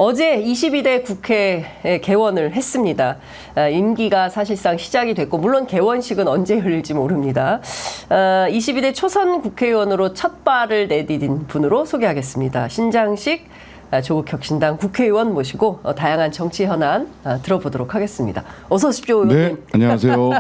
어제 22대 국회 개원을 했습니다. 임기가 사실상 시작이 됐고 물론 개원식은 언제 열릴지 모릅니다. 22대 초선 국회의원으로 첫 발을 내디딘 분으로 소개하겠습니다. 신장식 조국 혁신당 국회의원 모시고 다양한 정치 현안 들어보도록 하겠습니다. 어서 오십시오, 의원님. 네, 안녕하세요.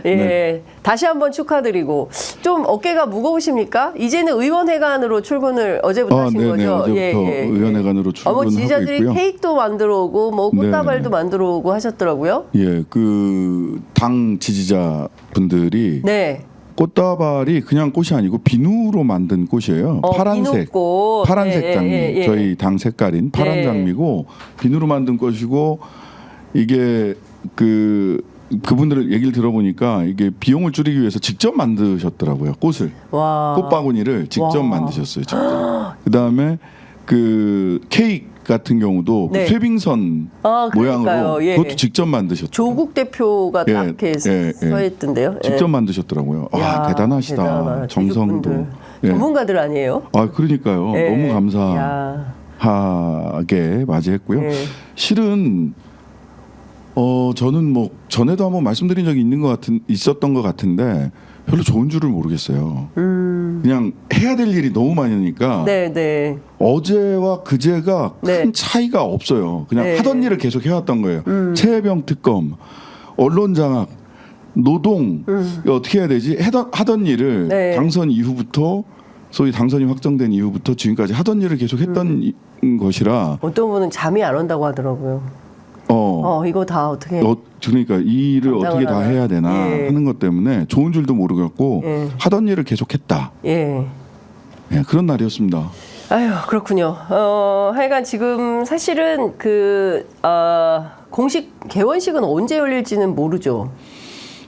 예, 네. 다시 한번 축하드리고 좀 어깨가 무거우십니까? 이제는 의원회관으로 출근을 어제부터 하신 네네, 거죠? 어제부터 의원회관으로 출근하고 있고요. 지지자들이 케이크도 만들어 오고 뭐 꽃다발도 네네. 만들어 오고 하셨더라고요. 예, 그 당 지지자 분들이 네. 꽃다발이 그냥 꽃이 아니고 비누로 만든 꽃이에요. 파란색, 비누꽃. 파란색 장미. 저희 당 색깔인 파란 네. 장미고 비누로 만든 꽃이고 이게 그분들 얘기를 들어보니까 이게 비용을 줄이기 위해서 직접 만드셨더라고요. 꽃을. 와. 꽃바구니를 직접 와. 만드셨어요. 직접. 그다음에 그 케이크 같은 경우도 네. 그 쇠빙선 모양으로 예. 그것도 직접 만드셨죠. 조국 대표가 딱 이렇게 서 있던데요. 직접 만드셨더라고요. 야, 대단하시다. 대단하다. 정성도. 지식분들. 전문가들 아니에요? 그러니까요. 예. 너무 야. 감사하게 맞이했고요. 예. 실은 저는 뭐 전에도 한번 말씀드린 적이 있었던 것 같은데 별로 좋은 줄을 모르겠어요. 그냥 해야 될 일이 너무 많으니까 네. 어제와 그제가 네. 큰 차이가 없어요. 그냥 네. 하던 일을 계속 해왔던 거예요. 최혜병 특검, 언론 장악, 노동 어떻게 해야 되지? 하던 일을 네. 당선 이후부터 소위 당선이 확정된 이후부터 지금까지 하던 일을 계속 했던 것이라 어떤 분은 잠이 안 온다고 하더라고요. 이거 다 어떻게 그러니까 이 일을 어떻게 다 하나요? 해야 되나 예. 하는 것 때문에 좋은 줄도 모르겠고 예. 하던 일을 계속했다. 예. 예, 그런 날이었습니다. 아유, 그렇군요. 하여간 지금 사실은 공식 개원식은 언제 열릴지는 모르죠.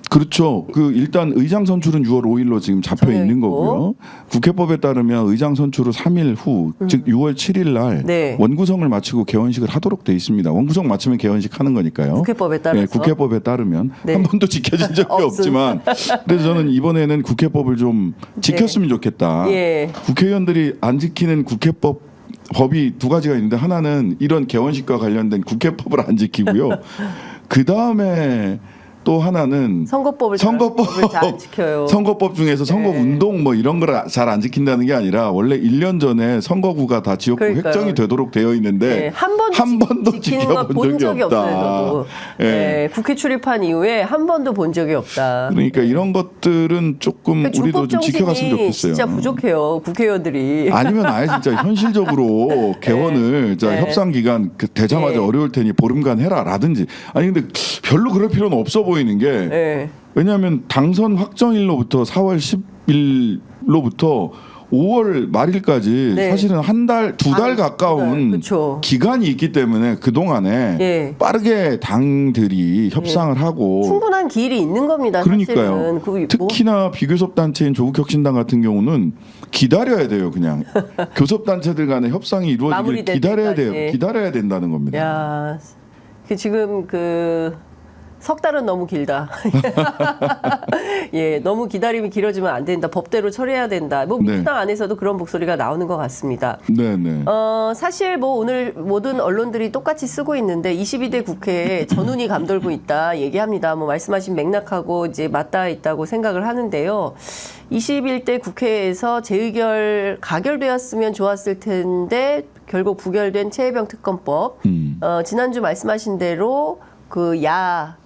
그렇죠. 일단 의장 선출은 6월 5일로 지금 잡혀 정해 있는 있고. 거고요. 국회법에 따르면 의장 선출 후 3일 후, 즉 6월 7일 날 네. 원구성을 마치고 개원식을 하도록 돼 있습니다. 원구성 마치면 개원식 하는 거니까요. 국회법에 따라서. 예, 국회법에 따르면 네. 한 번도 지켜진 적이 없지만, 그래서 저는 이번에는 국회법을 좀 지켰으면 좋겠다. 예. 국회의원들이 안 지키는 법이 두 가지가 있는데 하나는 이런 개원식과 관련된 국회법을 안 지키고요. 그 다음에 또 하나는 선거법을 잘 안 지켜요. 선거법 중에서 선거운동 뭐 이런 걸 잘 안 지킨다는 게 아니라 원래 1년 전에 선거구가 다 지역구 그러니까요. 획정이 되도록 되어 있는데 한 번도 지키는 걸 본 적이 없다. 없어요. 저도. 예. 국회 출입한 이후에 한 번도 본 적이 없다. 그러니까 이런 것들은 조금 우리도 좀 지켜갔으면 좋겠어요. 진짜 부족해요. 국회의원들이. 아니면 아예 진짜 현실적으로 개원을 네. 협상 기간 되자마자 네. 어려울 테니 보름간 해라라든지. 아니 근데 별로 그럴 필요는 없어 보이는 게 예. 왜냐하면 당선 확정일로부터 4월 10일로부터 5월 말일까지 네. 사실은 두 달 가까운 그쵸. 기간이 있기 때문에 그 동안에 예. 빠르게 당들이 협상을 하고 충분한 기일이 있는 겁니다. 그러니까요. 사실은. 특히나 비교섭 단체인 조국혁신당 같은 경우는 기다려야 돼요. 그냥 교섭 단체들 간의 협상이 이루어지길 마무리될 기다려야 때까지. 돼요. 기다려야 된다는 겁니다. 야, 지금 석 달은 너무 길다. 예, 너무 기다림이 길어지면 안 된다. 법대로 처리해야 된다. 민주당 안에서도 그런 목소리가 나오는 것 같습니다. 네네. 사실 오늘 모든 언론들이 똑같이 쓰고 있는데 22대 국회에 전운이 감돌고 있다 얘기합니다. 말씀하신 맥락하고 이제 맞닿아 있다고 생각을 하는데요. 21대 국회에서 가결되었으면 좋았을 텐데 결국 부결된 최혜병 특검법. 지난주 말씀하신 대로 야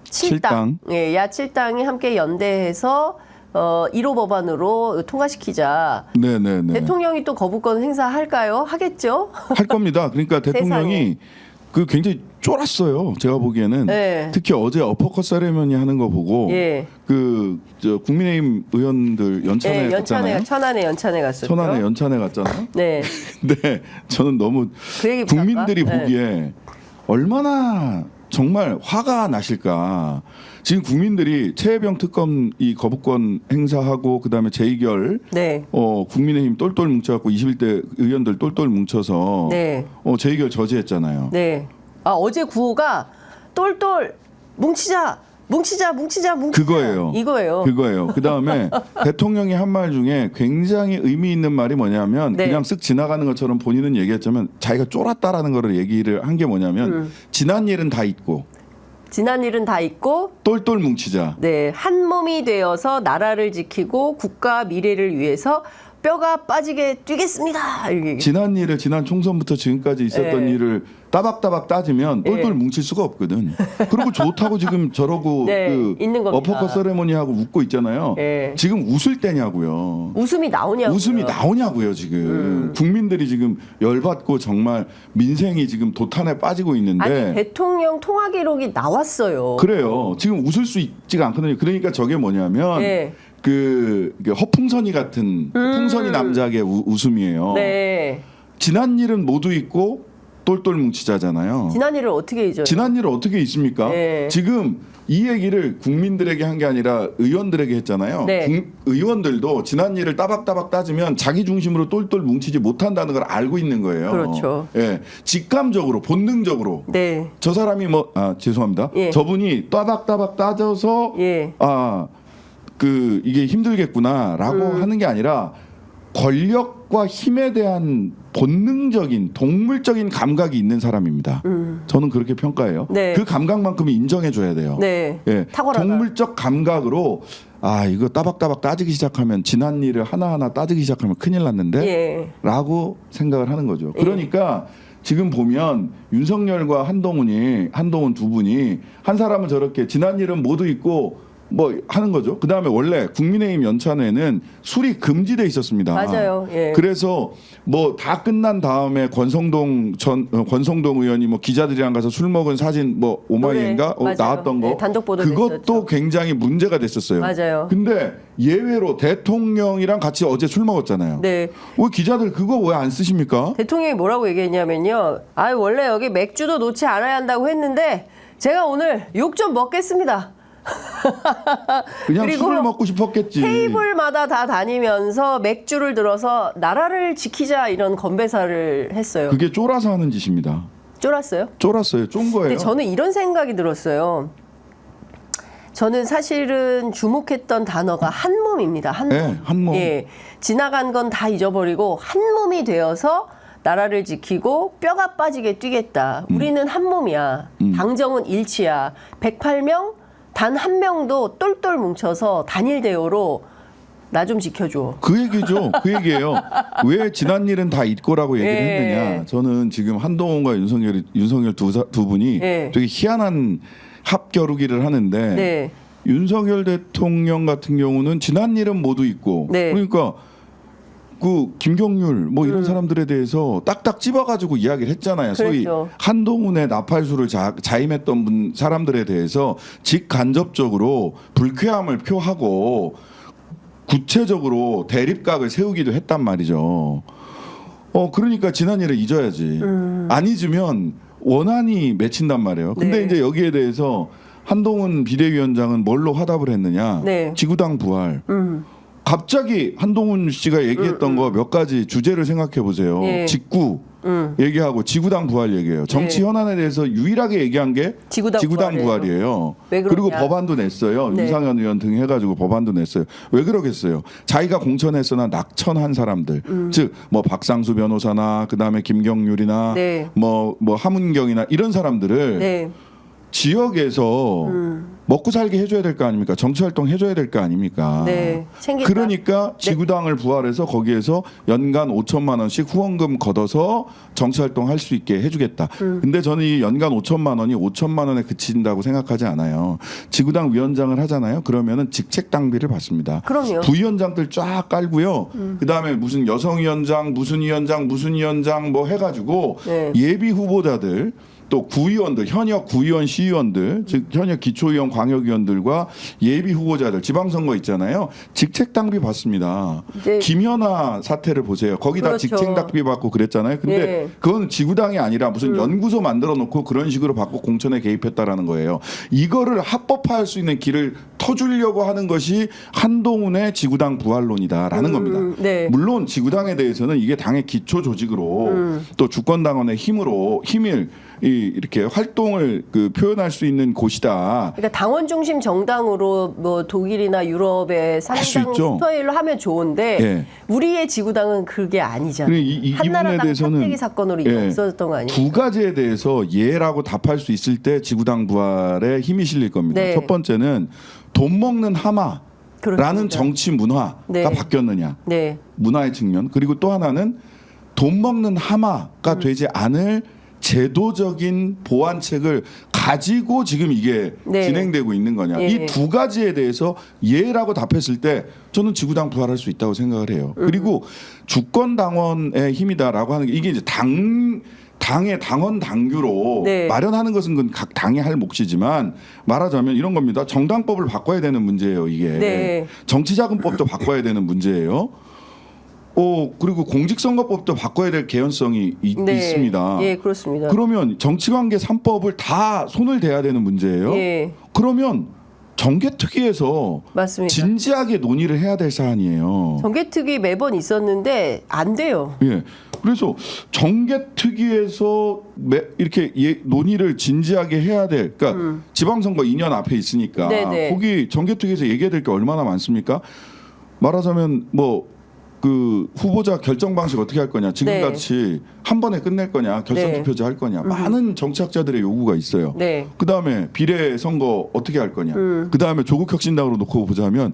7당, 예, 야 7당이 함께 연대해서 1호 법안으로 통과시키자. 네네네. 대통령이 또 거부권 행사할까요? 하겠죠? 할 겁니다. 그러니까 대통령이 굉장히 쫄았어요. 제가 보기에는 네. 특히 어제 어퍼컷 세레머니 하는 거 보고 예. 국민의힘 의원들 연찬회 갔잖아요. 천안에 연찬회 갔었죠. 천안에 연찬회 갔잖아요. 네. 근데 저는 너무 그 얘기 국민들이 볼까? 보기에 얼마나 정말 화가 나실까. 지금 국민들이 최혜병 특검 이 거부권 행사하고 그다음에 재의결 네. 국민의힘 똘똘 뭉쳐갖고 21대 의원들 똘똘 뭉쳐서 네. 재의결 저지했잖아요. 네. 어제 구호가 똘똘 뭉치자. 뭉치자. 그거예요. 이거예요. 그거예요. 그다음에 대통령이 한 말 중에 굉장히 의미 있는 말이 뭐냐면 네. 그냥 쓱 지나가는 것처럼 본인은 얘기했지만 자기가 쫄았다라는 거를 얘기를 한 게 뭐냐면 지난 일은 다 잊고 지난 일은 다 잊고 똘똘 뭉치자. 네, 한 몸이 되어서 나라를 지키고 국가 미래를 위해서 뼈가 빠지게 뛰겠습니다. 이렇게. 지난 일을 지난 총선부터 지금까지 있었던 네. 일을 따박따박 따지면 똘똘 네. 뭉칠 수가 없거든. 그리고 좋다고 지금 저러고 네, 그 있는 겁니다. 어퍼컷 세레모니하고 웃고 있잖아요. 네. 지금 웃을 때냐고요. 웃음이 나오냐고요. 웃음이 나오냐고요 지금. 국민들이 지금 열받고 정말 민생이 지금 도탄에 빠지고 있는데 아니 대통령 통화 기록이 나왔어요. 그래요. 지금 웃을 수 있지가 않거든요. 그러니까 저게 뭐냐면 네. 그 허풍선이 같은 허풍선이 남자의 웃음이에요. 네. 지난 일은 모두 잊고 똘똘 뭉치자잖아요. 지난 일을 어떻게 잊어요? 지난 일은 어떻게 있습니까? 네. 지금 이 얘기를 국민들에게 한 게 아니라 의원들에게 했잖아요. 네. 의원들도 지난 일을 따박따박 따지면 자기 중심으로 똘똘 뭉치지 못한다는 걸 알고 있는 거예요. 그렇죠. 예, 직감적으로 본능적으로 네. 저 사람이 죄송합니다. 예. 저분이 따박따박 따져서 예. 이게 힘들겠구나라고 하는 게 아니라 권력과 힘에 대한 본능적인 동물적인 감각이 있는 사람입니다. 저는 그렇게 평가해요. 네. 그 감각만큼은 인정해줘야 돼요. 네. 예, 탁월하다. 동물적 감각으로 이거 따박따박 따지기 시작하면 지난 일을 하나하나 따지기 시작하면 큰일 났는데 예. 라고 생각을 하는 거죠. 그러니까 지금 보면 윤석열과 한동훈 두 분이 한 사람은 저렇게 지난 일은 모두 잊고 하는 거죠. 그 다음에 원래 국민의힘 연찬회는 술이 금지돼 있었습니다. 맞아요. 예. 그래서 다 끝난 다음에 권성동 의원이 기자들이랑 가서 술 먹은 사진 오마이인가 맞아요. 나왔던 거 네, 단독 보도 그것도 됐었죠. 굉장히 문제가 됐었어요. 맞아요. 근데 예외로 대통령이랑 같이 어제 술 먹었잖아요. 네. 왜 기자들 그거 왜 안 쓰십니까? 대통령이 뭐라고 얘기했냐면요. 원래 여기 맥주도 놓지 않아야 한다고 했는데 제가 오늘 욕 좀 먹겠습니다. 그냥 그리고 술을 먹고 싶었겠지. 테이블마다 다 다니면서 맥주를 들어서 나라를 지키자 이런 건배사를 했어요. 그게 쫄아서 하는 짓입니다. 쫄았어요? 쫄았어요. 쫀 거예요. 근데 저는 이런 생각이 들었어요. 저는 사실은 주목했던 단어가 한 몸입니다. 한 몸. 네, 한 몸. 예, 지나간 건 다 잊어버리고 한 몸이 되어서 나라를 지키고 뼈가 빠지게 뛰겠다. 우리는 한 몸이야. 당정은 일치야. 108명 단 한 명도 똘똘 뭉쳐서 단일 대우로 나 좀 지켜줘. 그 얘기죠. 그 얘기예요. 왜 지난 일은 다 잊고라고 얘기를 예. 했느냐. 저는 지금 한동훈과 윤석열 두 분이 예. 되게 희한한 합겨루기를 하는데 네. 윤석열 대통령 같은 경우는 지난 일은 모두 잊고 네. 그러니까 그 김경률 이런 사람들에 대해서 딱딱 찝어가지고 이야기를 했잖아요. 소위 그랬죠. 한동훈의 나팔수를 자임했던 사람들에 대해서 직간접적으로 불쾌함을 표하고 구체적으로 대립각을 세우기도 했단 말이죠. 그러니까 지난 일을 잊어야지. 안 잊으면 원한이 맺힌단 말이에요. 근데 네. 이제 여기에 대해서 한동훈 비대위원장은 뭘로 화답을 했느냐? 네. 지구당 부활. 갑자기 한동훈 씨가 얘기했던 거 몇 가지 주제를 생각해 보세요. 예. 직구 얘기하고 지구당 부활 얘기해요. 정치 네. 현안에 대해서 유일하게 얘기한 게 지구당 부활이에요. 왜 그리고 그러냐? 법안도 냈어요. 네. 윤상현 의원 등 해가지고 법안도 냈어요. 왜 그러겠어요? 자기가 공천했으나 낙천한 사람들, 즉 박상수 변호사나 그 다음에 김경률이나 네. 하문경이나 이런 사람들을 네. 지역에서 먹고 살게 해줘야 될 거 아닙니까? 정치활동 해줘야 될 거 아닙니까? 네. 챙긴다. 그러니까 지구당을 부활해서 거기에서 연간 5천만 원씩 후원금 걷어서 정치활동 할 수 있게 해주겠다. 근데 저는 이 연간 5천만 원이 5천만 원에 그친다고 생각하지 않아요. 지구당 위원장을 하잖아요. 그러면은 직책 당비를 받습니다. 그럼요. 부위원장들 쫙 깔고요. 그 다음에 무슨 여성위원장, 무슨 위원장 해가지고 네. 예비 후보자들 또 구의원들, 현역 구의원, 시의원들, 즉 현역 기초의원, 광역의원들과 예비 후보자들, 지방선거 있잖아요. 직책 당비 받습니다. 네. 김연아 사태를 보세요. 거기다 그렇죠. 직책 당비 받고 그랬잖아요. 근데 네. 그건 지구당이 아니라 무슨 연구소 만들어 놓고 그런 식으로 받고 공천에 개입했다라는 거예요. 이거를 합법화할 수 있는 길을 터주려고 하는 것이 한동훈의 지구당 부활론이다라는 겁니다. 네. 물론 지구당에 대해서는 이게 당의 기초 조직으로 또 주권당원의 힘을 이 이렇게 활동을 그 표현할 수 있는 곳이다. 그러니까 당원 중심 정당으로 뭐 독일이나 유럽의 수 상당 있죠. 스타일로 하면 좋은데 예. 우리의 지구당은 그게 아니잖아요. 이 부분에 한나라당 대해서는 탑재기 사건으로 이게 예, 없어졌던 거 아니에요? 두 가지에 대해서 예라고 답할 수 있을 때 지구당 부활에 힘이 실릴 겁니다. 네. 첫 번째는 돈 먹는 하마라는 그렇습니다. 정치 문화가 네. 바뀌었느냐. 네. 문화의 측면. 그리고 또 하나는 돈 먹는 하마가 되지 않을 제도적인 보완책을 가지고 지금 이게 네. 진행되고 있는 거냐. 예. 이 두 가지에 대해서 예라고 답했을 때 저는 지구당 부활할 수 있다고 생각을 해요. 그리고 주권 당원의 힘이다라고 하는 게 이게 이제 당의 당원 당규로 네. 마련하는 것은 그건 각 당이 할 몫이지만 말하자면 이런 겁니다. 정당법을 바꿔야 되는 문제예요. 이게 네. 정치자금법도 바꿔야 되는 문제예요. 그리고 공직선거법도 바꿔야 될 개연성이 네. 있습니다. 예, 그렇습니다. 그러면 정치관계 3법을 다 손을 대야 되는 문제예요. 예. 그러면 정개특위에서 맞습니다. 진지하게 논의를 해야 될 사안이에요. 정개특위 매번 있었는데 안 돼요. 예. 그래서 정개특위에서 이렇게 논의를 진지하게 해야 될, 그러니까 지방선거 2년 앞에 있으니까 네네. 거기 정개특위에서 얘기해야 될 게 얼마나 많습니까? 말하자면 뭐 그 후보자 결정 방식 어떻게 할 거냐, 지금같이 한 번에 끝낼 거냐, 결선 네. 투표제 할 거냐, 많은 정치학자들의 요구가 있어요. 네. 그 다음에 비례 선거 어떻게 할 거냐, 그 다음에 조국혁신당으로 놓고 보자면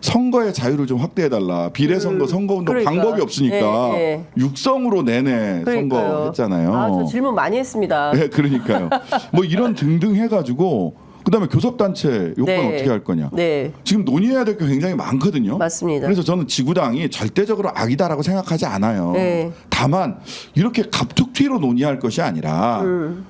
선거의 자유를 좀 확대해달라. 비례 선거, 선거운동 그러니까. 방법이 없으니까 육성으로 내내 그러니까요. 선거했잖아요. 아, 저 질문 많이 했습니다. 네, 그러니까요. 뭐 이런 등등 해가지고 그다음에 교섭단체 요건 네. 어떻게 할 거냐. 네. 지금 논의해야 될 게 굉장히 많거든요. 맞습니다. 그래서 저는 지구당이 절대적으로 악이다라고 생각하지 않아요. 네. 다만 이렇게 갑툭튀로 논의할 것이 아니라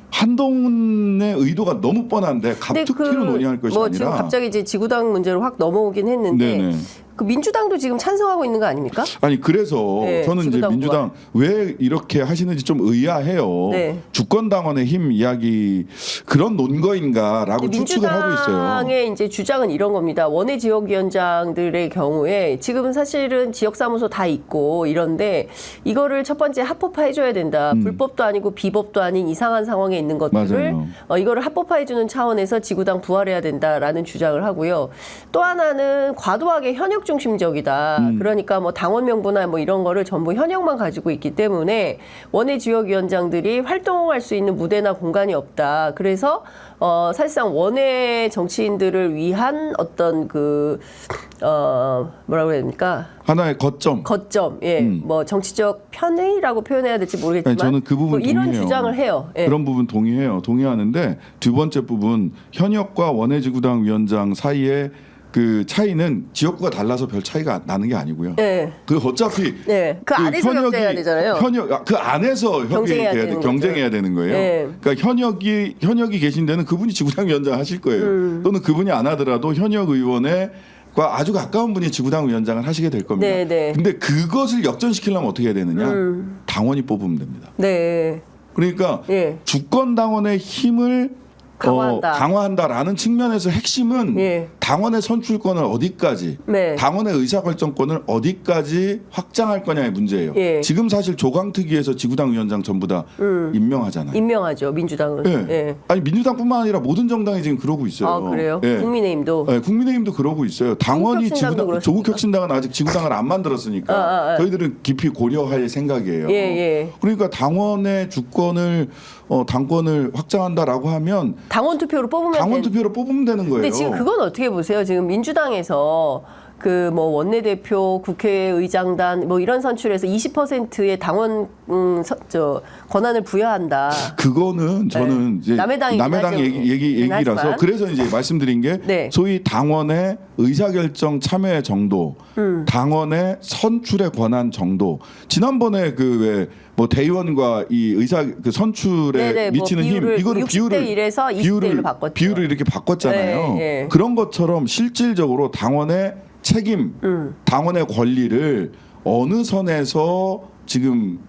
한동훈의 의도가 너무 뻔한데 근데 갑툭튀로 논의할 것이 뭐 아니라. 지금 갑자기 이제 지구당 문제로 확 넘어오긴 했는데 네네. 그 민주당도 지금 찬성하고 있는 거 아닙니까? 아니 그래서 네, 저는 이제 지구당 민주당 왜 이렇게 하시는지 좀 의아해요. 네. 주권당원의 힘 이야기 그런 논거인가라고 추측을 하고 있어요. 민주당의 이제 주장은 이런 겁니다. 원외 지역위원장들의 경우에 지금은 사실은 지역사무소 다 있고 이런데 이거를 첫 번째 합법화해줘야 된다. 불법도 아니고 비법도 아닌 이상한 상황에 있는 것들을 맞아요. 이거를 합법화해주는 차원에서 지구당 부활해야 된다라는 주장을 하고요. 또 하나는 과도하게 현역 중심적이다. 그러니까 뭐 당원 명부나 뭐 이런 거를 전부 현역만 가지고 있기 때문에 원외 지역위원장들이 활동할 수 있는 무대나 공간이 없다. 그래서 사실상 원외 정치인들을 위한 어떤 뭐라고 해야 됩니까? 하나의 거점. 예, 뭐 정치적 편의라고 표현해야 될지 모르겠지만, 아니, 저는 그 부분 뭐 이런 동의해요. 주장을 해요. 예. 그런 부분 동의하는데 두 번째 부분 현역과 원외지구당 위원장 사이에 그 차이는 지역구가 달라서 별 차이가 나는 게 아니고요. 네. 그 어차피 네. 그 안에서 경쟁해야 되잖아요. 그 안에서 경쟁해야 되는 거예요. 네. 그러니까 현역이 계신 데는 그분이 지구당 위원장 하실 거예요. 또는 그분이 안 하더라도 현역 의원과 아주 가까운 분이 지구당 위원장을 하시게 될 겁니다. 네, 네. 근데 그것을 역전시키려면 어떻게 해야 되느냐? 당원이 뽑으면 됩니다. 네. 그러니까 예. 주권 당원의 힘을 강화한다라는 측면에서 핵심은 예. 당원의 선출권을 어디까지, 네. 당원의 의사결정권을 어디까지 확장할 거냐의 문제예요. 예. 지금 사실 조강특위에서 지구당 위원장 전부 다 임명하잖아요. 임명하죠, 민주당은. 예. 예. 아니 민주당뿐만 아니라 모든 정당이 지금 그러고 있어요. 아, 그래요? 예. 국민의힘도. 네, 국민의힘도 그러고 있어요. 당원이 조국혁신당도 그렇습니까? 조국혁신당은 아직 지구당을 안 만들었으니까 저희들은 깊이 고려할 생각이에요. 예, 예. 그러니까 당원의 주권을 당권을 확장한다라고 하면 당원 투표로 뽑으면 당원 투표로 뽑으면 되는 거예요. 근데 지금 그건 어떻게 보세요? 지금 민주당에서 그 뭐 원내대표, 국회의장단 뭐 이런 선출에서 20%의 당원 권한을 부여한다. 그거는 저는 이제 남의 당 얘기라서 하지만. 그래서 이제 말씀드린 게 네. 소위 당원의 의사결정 참여 정도, 당원의 선출의 권한 정도. 지난번에 그 왜 뭐 대의원과 이 의사 그 선출에 네네, 미치는 뭐 힘 이거를 60대 1에서 20대 1로 바꿨죠. 비율을 이렇게 바꿨잖아요. 네, 네. 그런 것처럼 실질적으로 당원의 책임, 당원의 권리를 어느 선에서 지금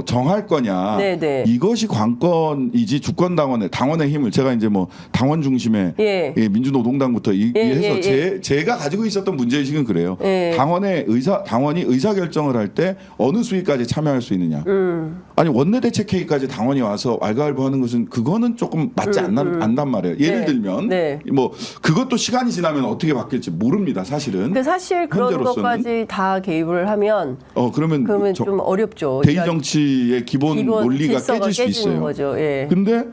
정할 거냐. 네네. 이것이 관건이지 주권 당원의 힘을 제가 이제 뭐 당원 중심의 예. 민주노동당부터 해서 제가 가지고 있었던 문제의식은 그래요. 예. 당원이 의사 결정을 할 때 어느 수위까지 참여할 수 있느냐. 아니 원내대책회의까지 당원이 와서 왈가왈부하는 것은 그거는 조금 맞지 않단 말이에요. 예를 네. 들면 네. 뭐 그것도 시간이 지나면 어떻게 바뀔지 모릅니다. 사실은. 근데 사실 그런 현재로서는. 것까지 다 개입을 하면 그러면 좀 어렵죠. 대의 정치의 기본 논리가 질서가 깨질 수 깨지는 있어요. 거죠. 예. 근데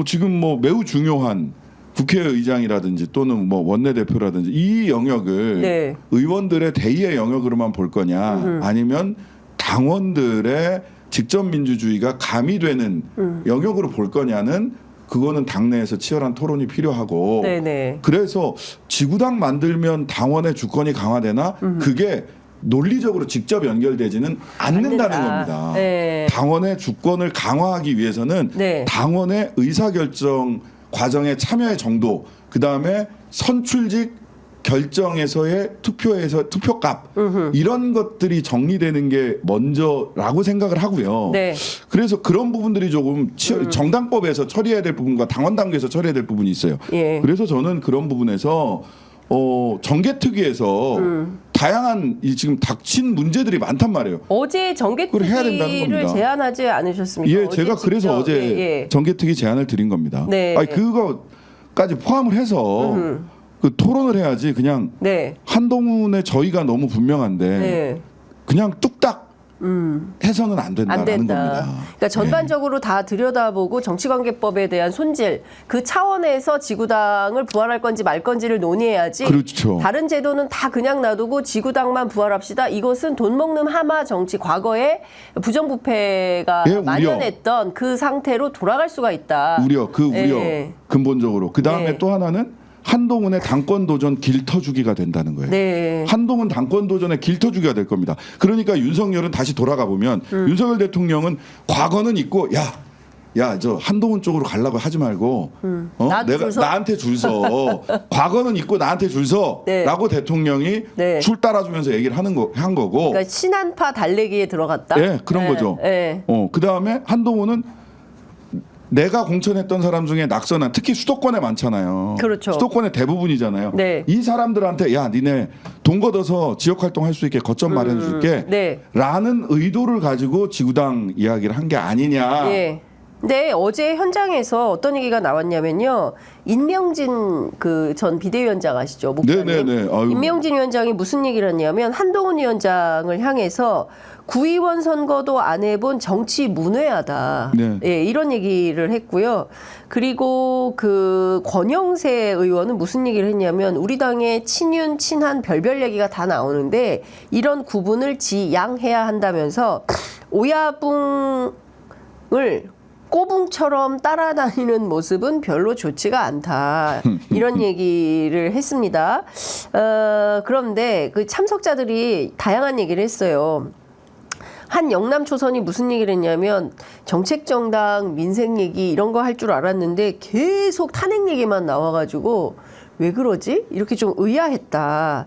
지금 뭐 매우 중요한 국회의장이라든지 또는 뭐 원내대표라든지 이 영역을 네. 의원들의 대의의 영역으로만 볼 거냐 아니면 당원들의 직접 민주주의가 가미되는 영역으로 볼 거냐는 그거는 당내에서 치열한 토론이 필요하고 네네. 그래서 지구당 만들면 당원의 주권이 강화되나 그게 논리적으로 직접 연결되지는 않는다는 않는다. 겁니다. 네. 당원의 주권을 강화하기 위해서는 네. 당원의 의사결정 과정에 참여의 정도, 그 다음에 선출직 결정에서의 투표값 이런 것들이 정리되는 게 먼저라고 생각을 하고요. 네. 그래서 그런 부분들이 조금 정당법에서 처리해야 될 부분과 당원 단계에서 처리해야 될 부분이 있어요. 예. 그래서 저는 그런 부분에서 정개특위에서 다양한 지금 닥친 문제들이 많단 말이에요. 어제 그걸 해야 된다는 정개특위를 겁니다. 제안하지 않으셨습니까? 예, 제가 그래서 직접, 어제 예. 정개특위 제안을 드린 겁니다. 네. 아니 그거까지 포함을 해서 그 토론을 해야지 그냥 네. 한동훈의 저희가 너무 분명한데 네. 그냥 뚝딱 해서는 안 안 된다라는 된다. 겁니다. 그러니까 전반적으로 다 들여다보고 정치관계법에 대한 손질 그 차원에서 지구당을 부활할 건지 말 건지를 논의해야지. 그렇죠. 다른 제도는 다 그냥 놔두고 지구당만 부활합시다. 이것은 돈 먹는 하마 정치 과거에 부정부패가 예, 우려. 만연했던 그 상태로 돌아갈 수가 있다. 우려 예. 근본적으로 그 다음에 네. 또 하나는 한동훈의 당권 도전 길터주기가 된다는 거예요. 네. 한동훈 당권 도전의 길터주기가 될 겁니다. 그러니까 윤석열은 다시 돌아가 보면 윤석열 대통령은 과거는 있고 저 한동훈 쪽으로 가려고 하지 말고 나한테 줄 서? 나한테 줄 서. 과거는 있고 나한테 줄 서라고 네. 대통령이 네. 줄 따라주면서 얘기를 한 거고. 그러니까 친한파 달래기에 들어갔다. 예, 그런 거죠. 예. 그 다음에 한동훈은 내가 공천했던 사람 중에 낙선한 특히 수도권에 많잖아요. 그렇죠. 수도권의 대부분이잖아요. 네. 이 사람들한테 야 니네 돈 걷어서 지역 활동할 수 있게 거점 마련해 줄게 네. 라는 의도를 가지고 지구당 이야기를 한 게 아니냐. 예. 근데 어제 현장에서 어떤 얘기가 나왔냐면요. 임명진 그 전 비대위원장 아시죠? 목사님. 네네네. 아유. 임명진 위원장이 무슨 얘기를 했냐면 한동훈 위원장을 향해서 구의원 선거도 안 해본 정치 문외하다. 네. 예, 이런 얘기를 했고요. 그리고 그 권영세 의원은 무슨 얘기를 했냐면 우리 당의 친윤, 친한 별별 얘기가 다 나오는데 이런 구분을 지양해야 한다면서 오야붕을 꼬붕처럼 따라다니는 모습은 별로 좋지가 않다. 이런 얘기를 했습니다. 그런데 그 참석자들이 다양한 얘기를 했어요. 한 영남 초선이 무슨 얘기를 했냐면 정책정당, 민생 얘기 이런 거 할 줄 알았는데 계속 탄핵 얘기만 나와가지고 왜 그러지? 이렇게 좀 의아했다.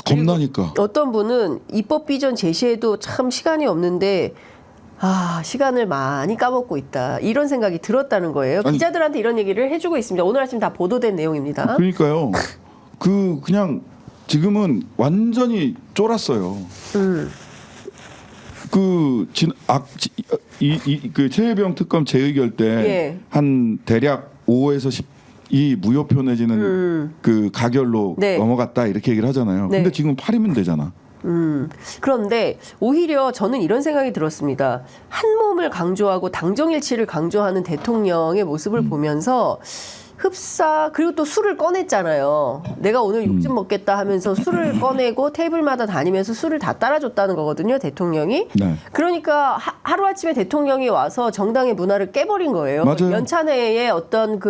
겁나니까. 어떤 분은 입법 비전 제시에도 참 시간이 없는데 시간을 많이 까먹고 있다. 이런 생각이 들었다는 거예요. 아니, 기자들한테 이런 얘기를 해주고 있습니다. 오늘 아침 다 보도된 내용입니다. 그러니까요. 그냥 지금은 완전히 쫄았어요. 그 최혜병 특검 재의결 때 한 대략 5에서 10이 무효표 내지는 그 가결로 네. 넘어갔다 이렇게 얘기를 하잖아요. 네. 근데 지금 8이면 되잖아. 그런데 오히려 저는 이런 생각이 들었습니다. 한 몸을 강조하고 당정일치를 강조하는 대통령의 모습을 보면서 흡사 그리고 또 술을 꺼냈잖아요. 내가 오늘 욕 좀 먹겠다 하면서 술을 꺼내고 테이블마다 다니면서 술을 다 따라줬다는 거거든요. 대통령이. 네. 그러니까 하루아침에 대통령이 와서 정당의 문화를 깨버린 거예요. 맞아요. 연찬회의 어떤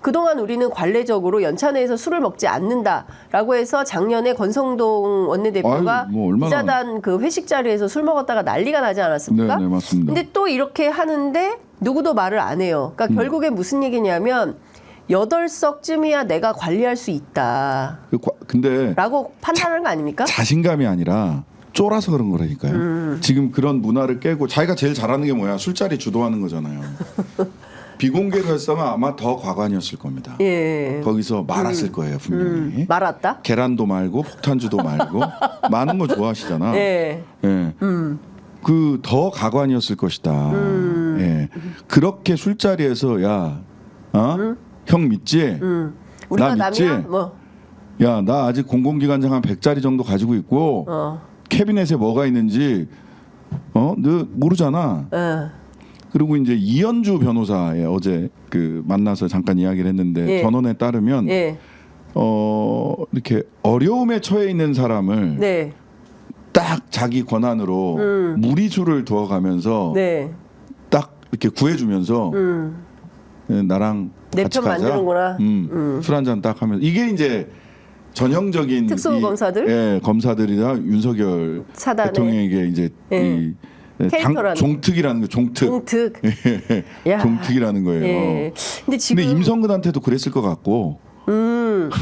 그동안 우리는 관례적으로 연찬회에서 술을 먹지 않는다라고 해서 작년에 권성동 원내대표가 아유, 뭐 얼마나- 기자단 그 회식 자리에서 술 먹었다가 난리가 나지 않았습니까? 네, 맞습니다. 근데 또 이렇게 하는데 누구도 말을 안 해요. 그러니까 결국에 무슨 얘기냐면 8석쯤이야 내가 관리할 수 있다. 근데 라고 판단하는 거 아닙니까? 자신감이 아니라 쫄아서 그런 거라니까요. 지금 그런 문화를 깨고 자기가 제일 잘하는 게 뭐야? 술자리 주도하는 거잖아요. 비공개로 했으면 아마 더 과관이었을 겁니다. 예. 거기서 말았을 거예요 분명히. 말았다? 계란도 말고 폭탄주도 말고 많은 거 좋아하시잖아. 예. 예. 그 더 가관이었을 것이다. 예. 그렇게 술자리에서 야, 형 믿지? 우리가 나 믿지? 남이야? 뭐. 야, 나 아직 공공기관장 한 100자리 정도 가지고 있고 캐비넷에 뭐가 있는지 너 모르잖아. 그리고 이제 이현주 변호사의 어제 그 만나서 잠깐 이야기를 했는데 예. 전원에 따르면 예. 이렇게 어려움에 처해 있는 사람을 네. 딱 자기 권한으로 무리수를 두어가면서 네. 딱 이렇게 구해주면서 나랑 내 같이 편 가자. 만드는구나. 술 한잔 딱 하면서 이게 이제 전형적인 특수검사들? 예, 검사들이나 윤석열 사단의 대통령에게 이제 예. 캐릭터라는 종특이라는 거 종특. 종특. 야. 종특이라는 거예요. 예. 근데 지금 근데 임성근한테도 그랬을 것 같고.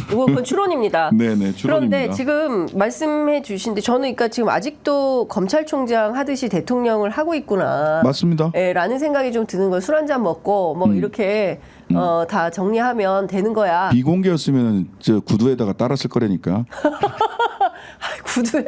그건 추론입니다. 네네, 추론입니다. 그런데 지금 말씀해 주신데 저는 그러니까 지금 아직도 검찰총장 하듯이 대통령을 하고 있구나. 맞습니다. 예, 라는 생각이 좀 드는 거예요. 술 한 잔 먹고 뭐 이렇게 다 정리하면 되는 거야. 비공개였으면 저 구두에다가 따랐을 거라니까. 구두.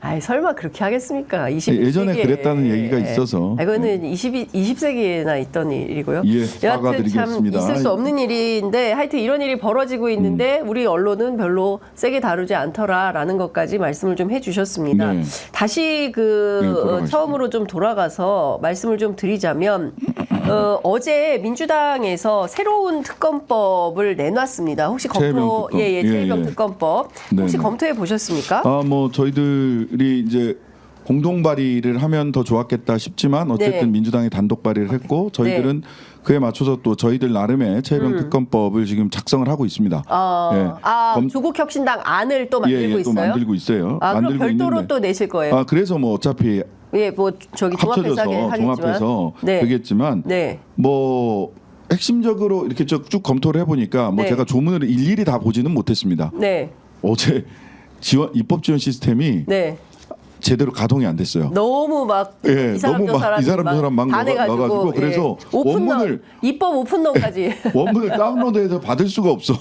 아이 설마 그렇게 하겠습니까? 21세기에. 예전에 그랬다는 얘기가 있어서. 이거는 20세기에나 있던 일이고요. 예, 여하튼 사과드리겠습니다. 참 있을 수 없는 일인데 하여튼 이런 일이 벌어지고 있는데 우리 언론은 별로 세게 다루지 않더라라는 것까지 말씀을 좀 해주셨습니다. 네. 다시 돌아가시죠. 처음으로 좀 돌아가서 말씀을 좀 드리자면 어제 민주당에서 새로운 특검법을 내놨습니다. 혹시 최혜병 특검. 최혜병 예. 특검법 혹시 네네. 검토해 보셨습니까? 뭐 저희들이 이제 공동 발의를 하면 더 좋았겠다 싶지만 어쨌든 네. 민주당이 단독 발의를 했고 저희들은 그에 맞춰서 또 저희들 나름의 최혜병 특검법을 지금 작성을 하고 있습니다. 예. 조국 혁신당 안을 또 만들고 또 있어요. 만들고 있어요. 그럼 만들고 별도로 있는데. 또 내실 거예요. 그래서 뭐 어차피 예, 뭐 저기 종합해서 합쳐져서 하겠지만. 종합해서 네. 되겠지만 네. 뭐 핵심적으로 이렇게 쭉 검토를 해보니까 뭐 네. 제가 조문을 일일이 다 보지는 못했습니다. 네. 어제 입법 지원 시스템이 네. 제대로 가동이 안 됐어요. 너무 막 예, 이 사람 너무 막 이 사람 저 사람 막 다 내가지고 넣어가지고 그래서 원문을 입법 오픈런까지 원문을 다운로드해서 받을 수가 없어.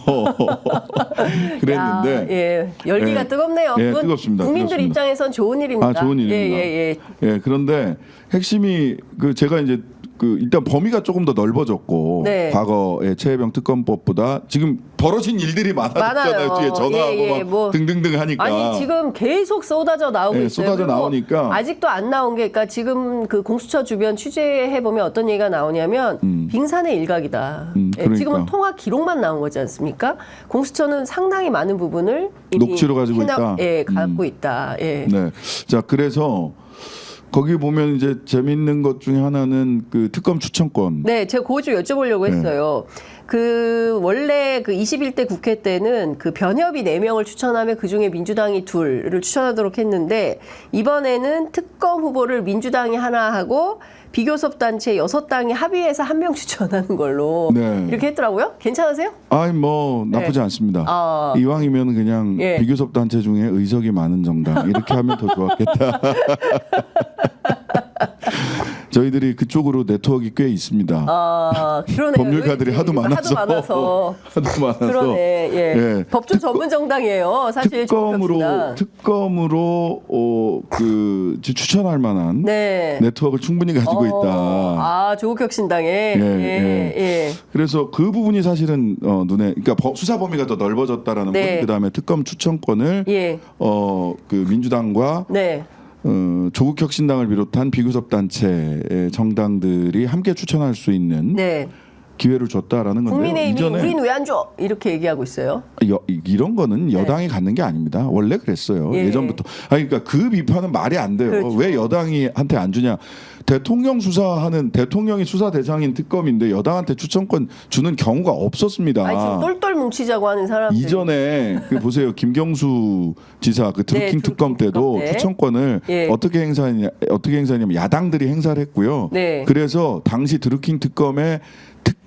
그랬는데 야, 예, 열기가 예. 뜨겁네요. 예, 그건 뜨겁습니다. 국민들 뜨겁습니다. 입장에선 좋은 일입니다. 좋은 일입니다. 예. 그런데 핵심이 제가 이제 일단 범위가 조금 더 넓어졌고 네. 과거의 최혜병 특검법보다 지금 벌어진 일들이 많아졌잖아요. 많아요. 뒤에 전화하고 예, 막 뭐. 등등등 하니까. 아니 지금 계속 쏟아져 나오고 예, 있어요. 쏟아져 그리고 나오니까. 아직도 안 나온 게, 그러니까 지금 그 공수처 주변 취재해 보면 어떤 얘기가 나오냐면 빙산의 일각이다. 그러니까. 지금은 통화 기록만 나온 거지 않습니까? 공수처는 상당히 많은 부분을 이미 녹취로 가지고 있다. 갖고 있다. 예. 네. 자, 그래서 거기 보면 이제 재밌는 것 중에 하나는 그 특검 추천권. 네, 제가 그거 좀 여쭤보려고 했어요. 그 원래 그 21대 국회 때는 그 변협이 4명을 추천하면 그중에 민주당이 2를 추천하도록 했는데 이번에는 특검 후보를 민주당이 하나 하고 비교섭 단체 6당이 합의해서 1명 추천하는 걸로 네. 이렇게 했더라고요. 괜찮으세요? 뭐 나쁘지 네. 않습니다. 이왕이면 그냥 예. 비교섭 단체 중에 의석이 많은 정당 이렇게 하면 더 좋았겠다. 저희들이 그쪽으로 네트워크가 꽤 있습니다. 그러네요. 법률가들이 하도 많아서. 하도 많아서. 그러네. 예. 예. 법조 전문 정당이에요. 사실 특검으로 추천할 만한 네. 네트워크를 충분히 가지고 있다. 조국 혁신당에. 예. 그래서 그 부분이 사실은 그러니까 수사 범위가 더 넓어졌다라는 네. 것, 그다음에 특검 추천권을 예. 그 민주당과 네. 조국 혁신당을 비롯한 비교섭 단체의 정당들이 함께 추천할 수 있는 네. 기회를 줬다라는 건데요. 국민의힘이 이전에 우린 왜 안 줘? 이렇게 얘기하고 있어요. 이런 거는 여당이 갖는 게 아닙니다. 원래 그랬어요. 예. 예전부터. 그러니까 그 비판은 말이 안 돼요. 그렇죠. 왜 여당이한테 안 주냐? 대통령이 수사 대상인 특검인데 여당한테 추천권 주는 경우가 없었습니다. 지금 똘똘 뭉치자고 하는 사람들. 이전에 보세요. 김경수 지사 그 드루킹 특검 때도 특검 때. 추천권을 예. 어떻게 행사했냐면 야당들이 행사를 했고요. 네. 그래서 당시 드루킹 특검의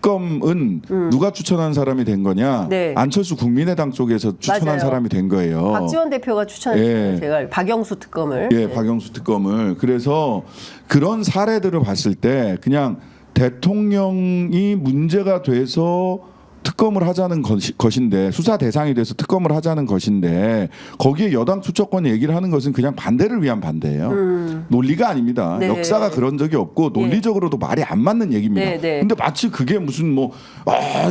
특검은 누가 추천한 사람이 된 거냐? 네. 안철수 국민의당 쪽에서 추천한 맞아요. 사람이 된 거예요. 박지원 대표가 추천했어요. 예. 제가 박영수 특검을. 예, 박영수 특검을. 그래서 그런 사례들을 봤을 때 그냥 대통령이 문제가 돼서 특검을 하자는 것인데 수사 대상이 돼서 특검을 하자는 것인데 거기에 여당 투척권 얘기를 하는 것은 그냥 반대를 위한 반대예요. 논리가 아닙니다. 네. 역사가 그런 적이 없고 논리적으로도 말이 안 맞는 얘기입니다. 네, 네. 근데 마치 그게 무슨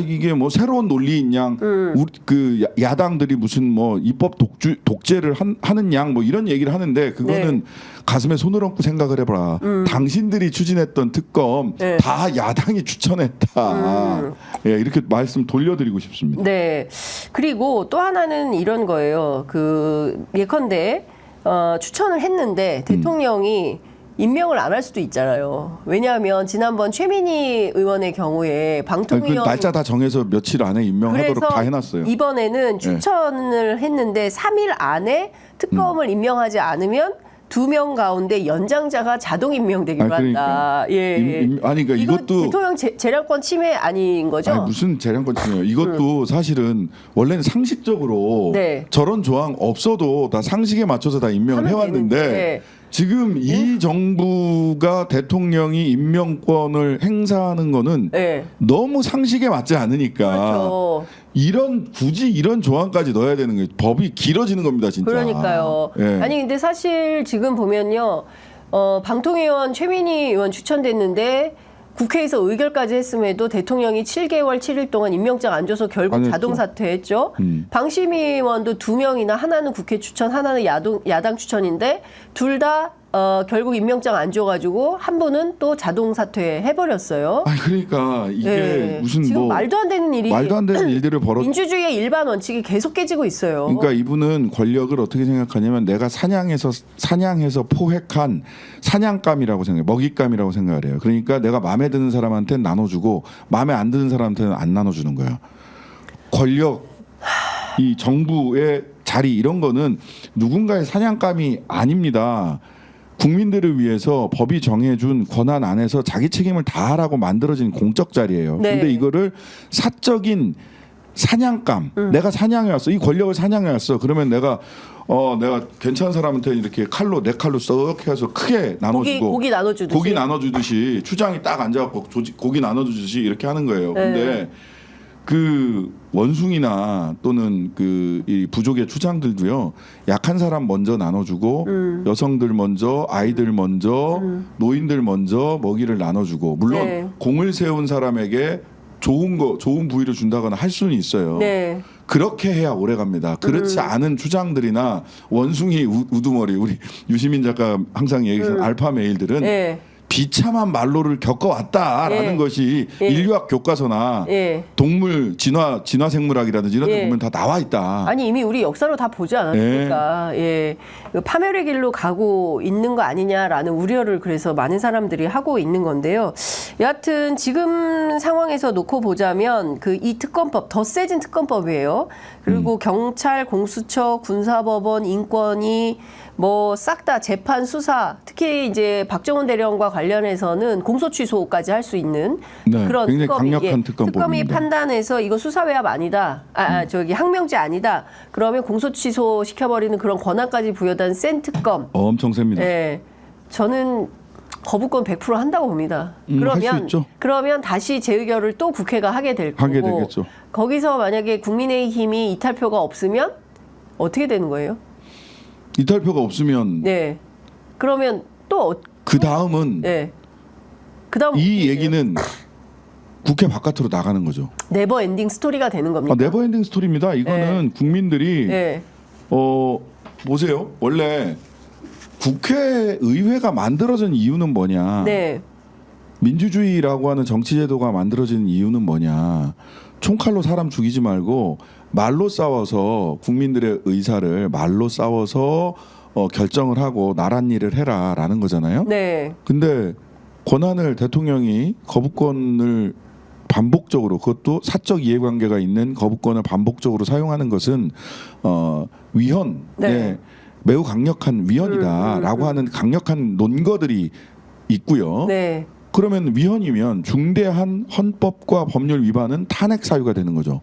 이게 뭐 새로운 논리인 양 우리 그 야당들이 무슨 뭐 입법 독재를 하는 양 뭐 이런 얘기를 하는데 그거는 네. 가슴에 손을 얹고 생각을 해봐라. 당신들이 추진했던 특검 네. 다 야당이 추천했다. 예, 이렇게 말씀 돌려드리고 싶습니다. 네. 그리고 또 하나는 이런 거예요. 그 예컨대 추천을 했는데 대통령이 임명을 안 할 수도 있잖아요. 왜냐하면 지난번 최민희 의원의 경우에 그 방통위원 날짜 다 정해서 며칠 안에 임명하도록 그래서 다 해놨어요. 이번에는 추천을 했는데 3일 안에 특검을 임명하지 않으면 2명 가운데 연장자가 자동 임명되기로 그러니까. 한다. 예. 아니 그러니까 이거 이것도 대통령 재량권 침해 아닌 거죠? 아니, 무슨 재량권 침해요? 이것도 사실은 원래는 상식적으로 네. 저런 조항 없어도 다 상식에 맞춰서 다 임명을 하면 해왔는데 되는데. 지금 이 정부가 대통령이 임명권을 행사하는 거는 네. 너무 상식에 맞지 않으니까 그렇죠. 굳이 이런 조항까지 넣어야 되는 게 법이 길어지는 겁니다, 진짜. 그러니까요. 예. 아니 근데 사실 지금 보면요, 방통위원 최민희 의원 추천됐는데 국회에서 의결까지 했음에도 대통령이 7개월 7일 동안 임명장 안 줘서 결국 안 했죠. 자동 사퇴했죠. 방심위 의원도 2명이나 하나는 국회 추천, 하나는 야당 추천인데 둘 다 결국 임명장 안 줘가지고 한 분은 또 자동 사퇴해버렸어요. 아니 그러니까 이게 네. 무슨 지금 뭐 말도 안 되는 일이 말도 안 되는 일들을 벌어. 민주주의의 일반 원칙이 계속 깨지고 있어요. 그러니까 이분은 권력을 어떻게 생각하냐면 내가 사냥해서 포획한 사냥감이라고 생각해, 먹잇감이라고 생각을 해요. 그러니까 내가 마음에 드는 사람한테는 나눠주고 마음에 안 드는 사람한테는 안 나눠주는 거야. 권력, 이 정부의 자리 이런 거는 누군가의 사냥감이 아닙니다. 국민들을 위해서 법이 정해준 권한 안에서 자기 책임을 다하라고 만들어진 공적 자리예요. 네. 근데 이거를 사적인 사냥감, 내가 사냥해 왔어. 이 권력을 사냥해 왔어. 그러면 내가 괜찮은 사람한테 이렇게 네 칼로 썩 해서 크게 나눠주고 고기 나눠주듯이. 고기 나눠주듯이 추장이 딱 앉아갖고 고기 나눠주듯이 이렇게 하는 거예요. 근데 그 원숭이나 또는 이 부족의 추장들도요, 약한 사람 먼저 나눠주고 여성들 먼저, 아이들 먼저, 노인들 먼저 먹이를 나눠주고, 물론 네. 공을 세운 사람에게 좋은 부위를 준다거나 할 수는 있어요. 네. 그렇게 해야 오래 갑니다. 그렇지 않은 추장들이나 원숭이 우두머리, 우리 유시민 작가 항상 얘기하는 알파 메일들은 네. 비참한 말로를 겪어왔다라는 예. 것이 예. 인류학 교과서나 예. 동물 진화 생물학이라든지 이런 데 예. 보면 다 나와 있다. 아니 이미 우리 역사로 다 보지 않았습니까? 예. 그 파멸의 길로 가고 있는 거 아니냐라는 우려를 그래서 많은 사람들이 하고 있는 건데요. 여하튼 지금 상황에서 놓고 보자면 이 특검법 더 세진 특검법이에요. 그리고 경찰, 공수처, 군사법원, 인권위 뭐 싹 다 재판 수사, 특히 이제 박정훈 대령과 관련해서는 공소 취소까지 할 수 있는 네, 그런 굉장히 특검이, 강력한 특검이 특검법입니다. 판단해서 이거 수사외압 아니다, 저기 항명죄 아니다. 그러면 공소 취소 시켜버리는 그런 권한까지 부여된 센 특검. 엄청 셉니다. 네, 저는 거부권 100% 한다고 봅니다. 할수 있죠. 그러면 다시 재의결을 또 국회가 하게 될 거고. 하게 되겠죠. 거기서 만약에 국민의힘이 이탈표가 없으면 어떻게 되는 거예요? 이탈표가 없으면 네. 그러면 또 그 다음은 네. 그다음 이 얘기는 국회 바깥으로 나가는 거죠. 네버 엔딩 스토리가 되는 겁니다. 네버엔딩 스토리입니다. 이거는 국민들이 네. 보세요. 원래 국회의회가 만들어진 이유는 뭐냐? 네. 민주주의라고 하는 정치제도가 만들어진 이유는 뭐냐? 총칼로 사람 죽이지 말고 말로 싸워서 국민들의 의사를 말로 싸워서 결정을 하고 나란 일을 해라라는 거잖아요. 네. 근데 권한을 대통령이 거부권을 반복적으로, 그것도 사적 이해관계가 있는 거부권을 반복적으로 사용하는 것은 위헌, 네. 매우 강력한 위헌이다라고 하는 강력한 논거들이 있고요. 네. 그러면 위헌이면 중대한 헌법과 법률 위반은 탄핵 사유가 되는 거죠.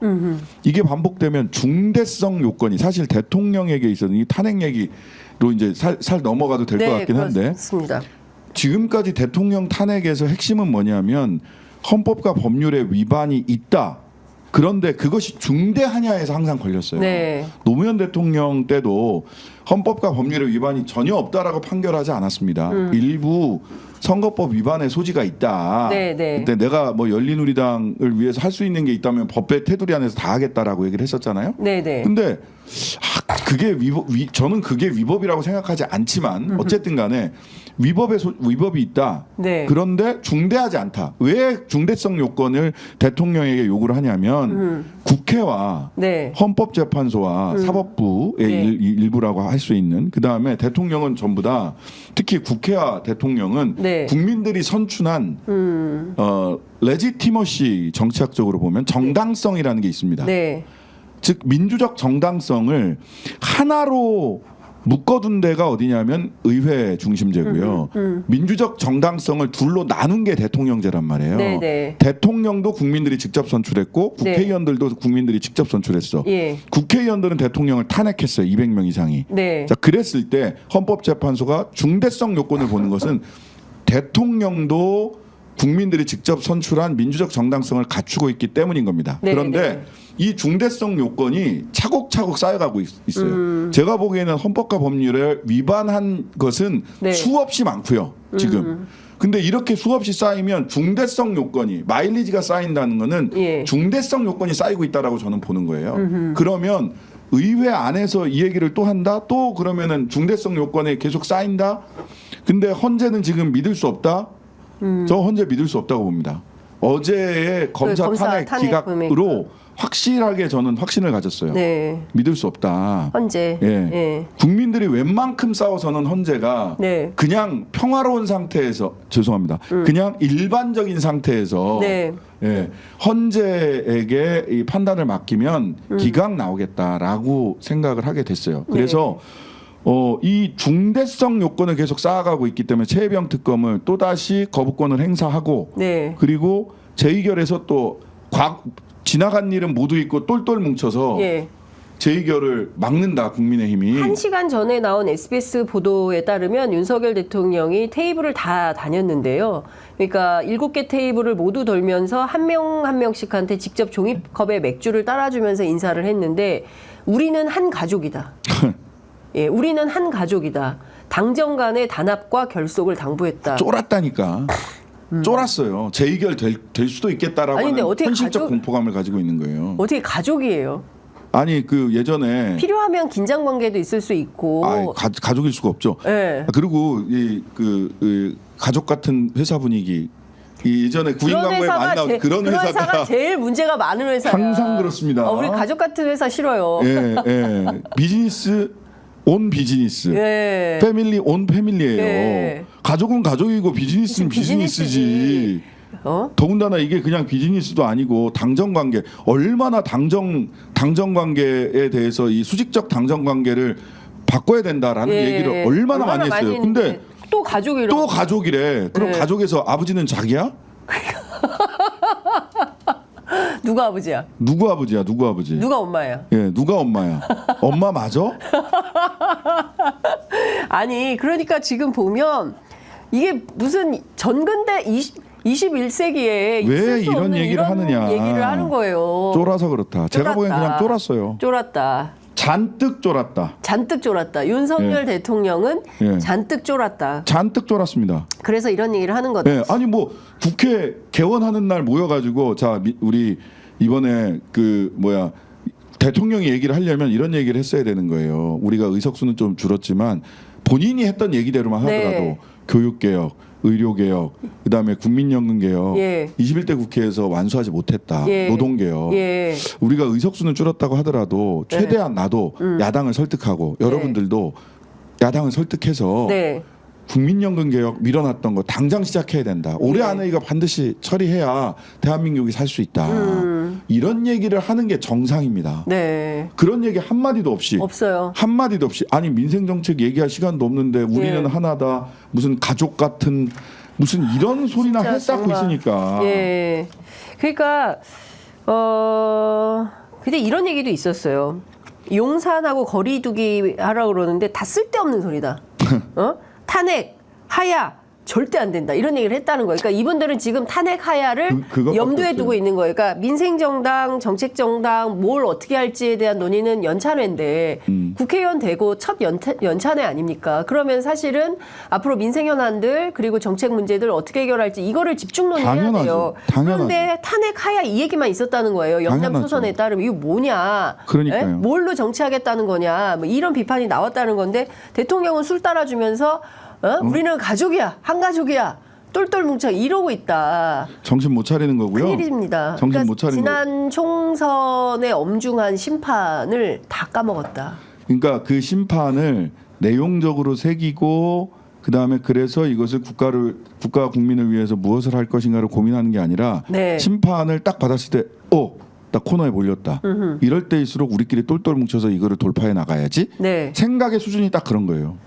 이게 반복되면 중대성 요건이 사실 대통령에게 있어서 이 탄핵 얘기로 이제 살 넘어가도 될 것 같긴 한데 그렇습니다. 지금까지 대통령 탄핵에서 핵심은 뭐냐면 헌법과 법률의 위반이 있다. 그런데 그것이 중대하냐에서 항상 걸렸어요. 네. 노무현 대통령 때도 헌법과 법률의 위반이 전혀 없다라고 판결하지 않았습니다. 일부 선거법 위반의 소지가 있다. 네, 네. 근데 내가 뭐 열린우리당을 위해서 할 수 있는 게 있다면 법의 테두리 안에서 다 하겠다라고 얘기를 했었잖아요. 네네. 근데 그게 저는 그게 위법이라고 생각하지 않지만 어쨌든 간에 위법이 있다. 네. 그런데 중대하지 않다. 왜 중대성 요건을 대통령에게 요구를 하냐면 국회와 네. 헌법재판소와 사법부의 네. 일부라고 할 수 있는 그다음에 대통령은 전부 다 특히 국회와 대통령은 네. 국민들이 선출한 레지티머시 정치학적으로 보면 정당성이라는 게 있습니다. 네. 즉 민주적 정당성을 하나로 묶어둔 데가 어디냐면 의회 중심제고요. 민주적 정당성을 둘로 나눈 게 대통령제란 말이에요. 네네. 대통령도 국민들이 직접 선출했고 국회의원들도 국민들이 직접 선출했어. 예. 국회의원들은 대통령을 탄핵했어요. 200명 이상이. 네. 자, 그랬을 때 헌법재판소가 중대성 요건을 보는 것은 대통령도 국민들이 직접 선출한 민주적 정당성을 갖추고 있기 때문인 겁니다. 네, 그런데 네. 이 중대성 요건이 차곡차곡 쌓여가고 있어요. 제가 보기에는 헌법과 법률에 위반한 것은 네. 수없이 많고요. 지금. 근데 이렇게 수없이 쌓이면 중대성 요건이 마일리지가 쌓인다는 거는 예. 중대성 요건이 쌓이고 있다라고 저는 보는 거예요. 그러면 의회 안에서 이 얘기를 또 한다? 또 그러면은 중대성 요건에 계속 쌓인다? 근데 헌재는 지금 믿을 수 없다? 저 헌재 믿을 수 없다고 봅니다. 어제의 검사 탄핵 기각으로 확실하게 저는 확신을 가졌어요. 네. 믿을 수 없다. 헌재. 예. 예. 국민들이 웬만큼 싸워서는 헌재가 네. 그냥 평화로운 상태에서 죄송합니다. 그냥 일반적인 상태에서 네. 예, 헌재에게 이 판단을 맡기면 기각 나오겠다라고 생각을 하게 됐어요. 그래서 이 중대성 요건을 계속 쌓아가고 있기 때문에 최혜병 특검을 또다시 거부권을 행사하고 네. 그리고 재의결에서 또 지나간 일은 모두 있고 똘똘 뭉쳐서 예. 재의결을 막는다 국민의힘이. 1시간 전에 나온 SBS 보도에 따르면 윤석열 대통령이 테이블을 다 다녔는데요. 그러니까 7개 테이블을 모두 돌면서 한 명 한 명씩한테 직접 종이컵에 맥주를 따라주면서 인사를 했는데 우리는 한 가족이다. 예, 우리는 한 가족이다. 당정 간의 단합과 결속을 당부했다. 쫄았다니까. 쫄았어요. 재의결 될 수도 있겠다라고 아니, 근데 하는 어떻게 현실적 공포감을 가지고 있는 거예요. 어떻게 가족이에요? 아니 그 예전에 필요하면 긴장 관계도 있을 수 있고. 가족일 수가 없죠. 예. 그리고 이 가족 같은 회사 분위기. 이 예전에 구인광고에 많이 나온 그런 회사가 제일 문제가 많은 회사야. 항상 그렇습니다. 우리 가족 같은 회사 싫어요. 예, 예. 비즈니스 온 비즈니스. 예. 패밀리 온 패밀리예요. 예. 가족은 가족이고 비즈니스는 비즈니스지. 더군다나 이게 그냥 비즈니스도 아니고 당정 관계 얼마나 당정 관계에 대해서 이 수직적 당정 관계를 바꿔야 된다라는 얘기를 얼마나 많이 했어요. 근데 또 가족이래. 또 가족이래. 그럼 가족에서 아버지는 자기야? 누가 아버지야? 누구 아버지야? 누구 아버지? 누가 엄마야? 예, 누가 엄마야? 엄마 맞아? 아니, 그러니까 지금 보면 이게 무슨 전근대 21세기에 왜 이런 얘기를 하느냐? 얘기를 하는 거예요. 쫄아서 그렇다. 제가 보기엔 그냥 쫄았어요. 쫄았다. 잔뜩 쫄았다. 잔뜩 쫄았다. 윤석열 대통령은 잔뜩 쫄았다. 잔뜩 쫄았습니다. 그래서 이런 얘기를 하는 거다. 예, 아니 뭐 국회 개원하는 날 모여가지고 자 우리 이번에 대통령이 얘기를 하려면 이런 얘기를 했어야 되는 거예요. 우리가 의석수는 좀 줄었지만 본인이 했던 얘기대로만 하더라도 교육개혁, 의료개혁, 그다음에 국민연금개혁, 21대 국회에서 완수하지 못했다. 노동개혁. 우리가 의석수는 줄었다고 하더라도 최대한 나도 야당을 설득하고 여러분들도 야당을 설득해서 국민연금 개혁 밀어놨던 거 당장 시작해야 된다. 올해 안에 이거 반드시 처리해야 대한민국이 살 수 있다. 이런 얘기를 하는 게 정상입니다. 그런 얘기 한마디도 없이. 없어요. 한마디도 없이. 아니 민생정책 얘기할 시간도 없는데 우리는 하나다. 무슨 가족 같은 무슨 이런 소리나 진짜 해싸고 정말. 있으니까. 예. 그러니까 근데 이런 얘기도 있었어요. 용산하고 거리두기 하라고 그러는데 다 쓸데없는 소리다. 탄핵, 하야 절대 안 된다. 이런 얘기를 했다는 거예요. 그러니까 이분들은 지금 탄핵 하야를 그것밖에 염두에 없어요. 두고 있는 거예요. 그러니까 민생정당, 정책정당 뭘 어떻게 할지에 대한 논의는 연찬회인데 국회의원 되고 첫 연찬회 아닙니까? 그러면 사실은 앞으로 민생 현안들 그리고 정책 문제들 어떻게 해결할지 이거를 집중 논의해야 당연하죠. 돼요. 당연하죠. 그런데 탄핵 하야 이 얘기만 있었다는 거예요. 영남 당연하죠. 초선에 따르면 이거 뭐냐? 그러니까요. 에? 뭘로 정치하겠다는 거냐? 뭐 이런 비판이 나왔다는 건데 대통령은 술 따라주면서 우리는 가족이야, 한 가족이야, 똘똘 뭉쳐 이러고 있다. 정신 못 차리는 거고요. 큰일입니다. 정신 못 차리는 지난 총선의 엄중한 심판을 다 까먹었다. 그러니까 그 심판을 내용적으로 새기고 그다음에 그래서 이것을 국가 국민을 위해서 무엇을 할 것인가를 고민하는 게 아니라 네. 심판을 딱 받았을 때 딱 코너에 몰렸다. 이럴 때일수록 우리끼리 똘똘 뭉쳐서 이거를 돌파해 나가야지. 네. 생각의 수준이 딱 그런 거예요.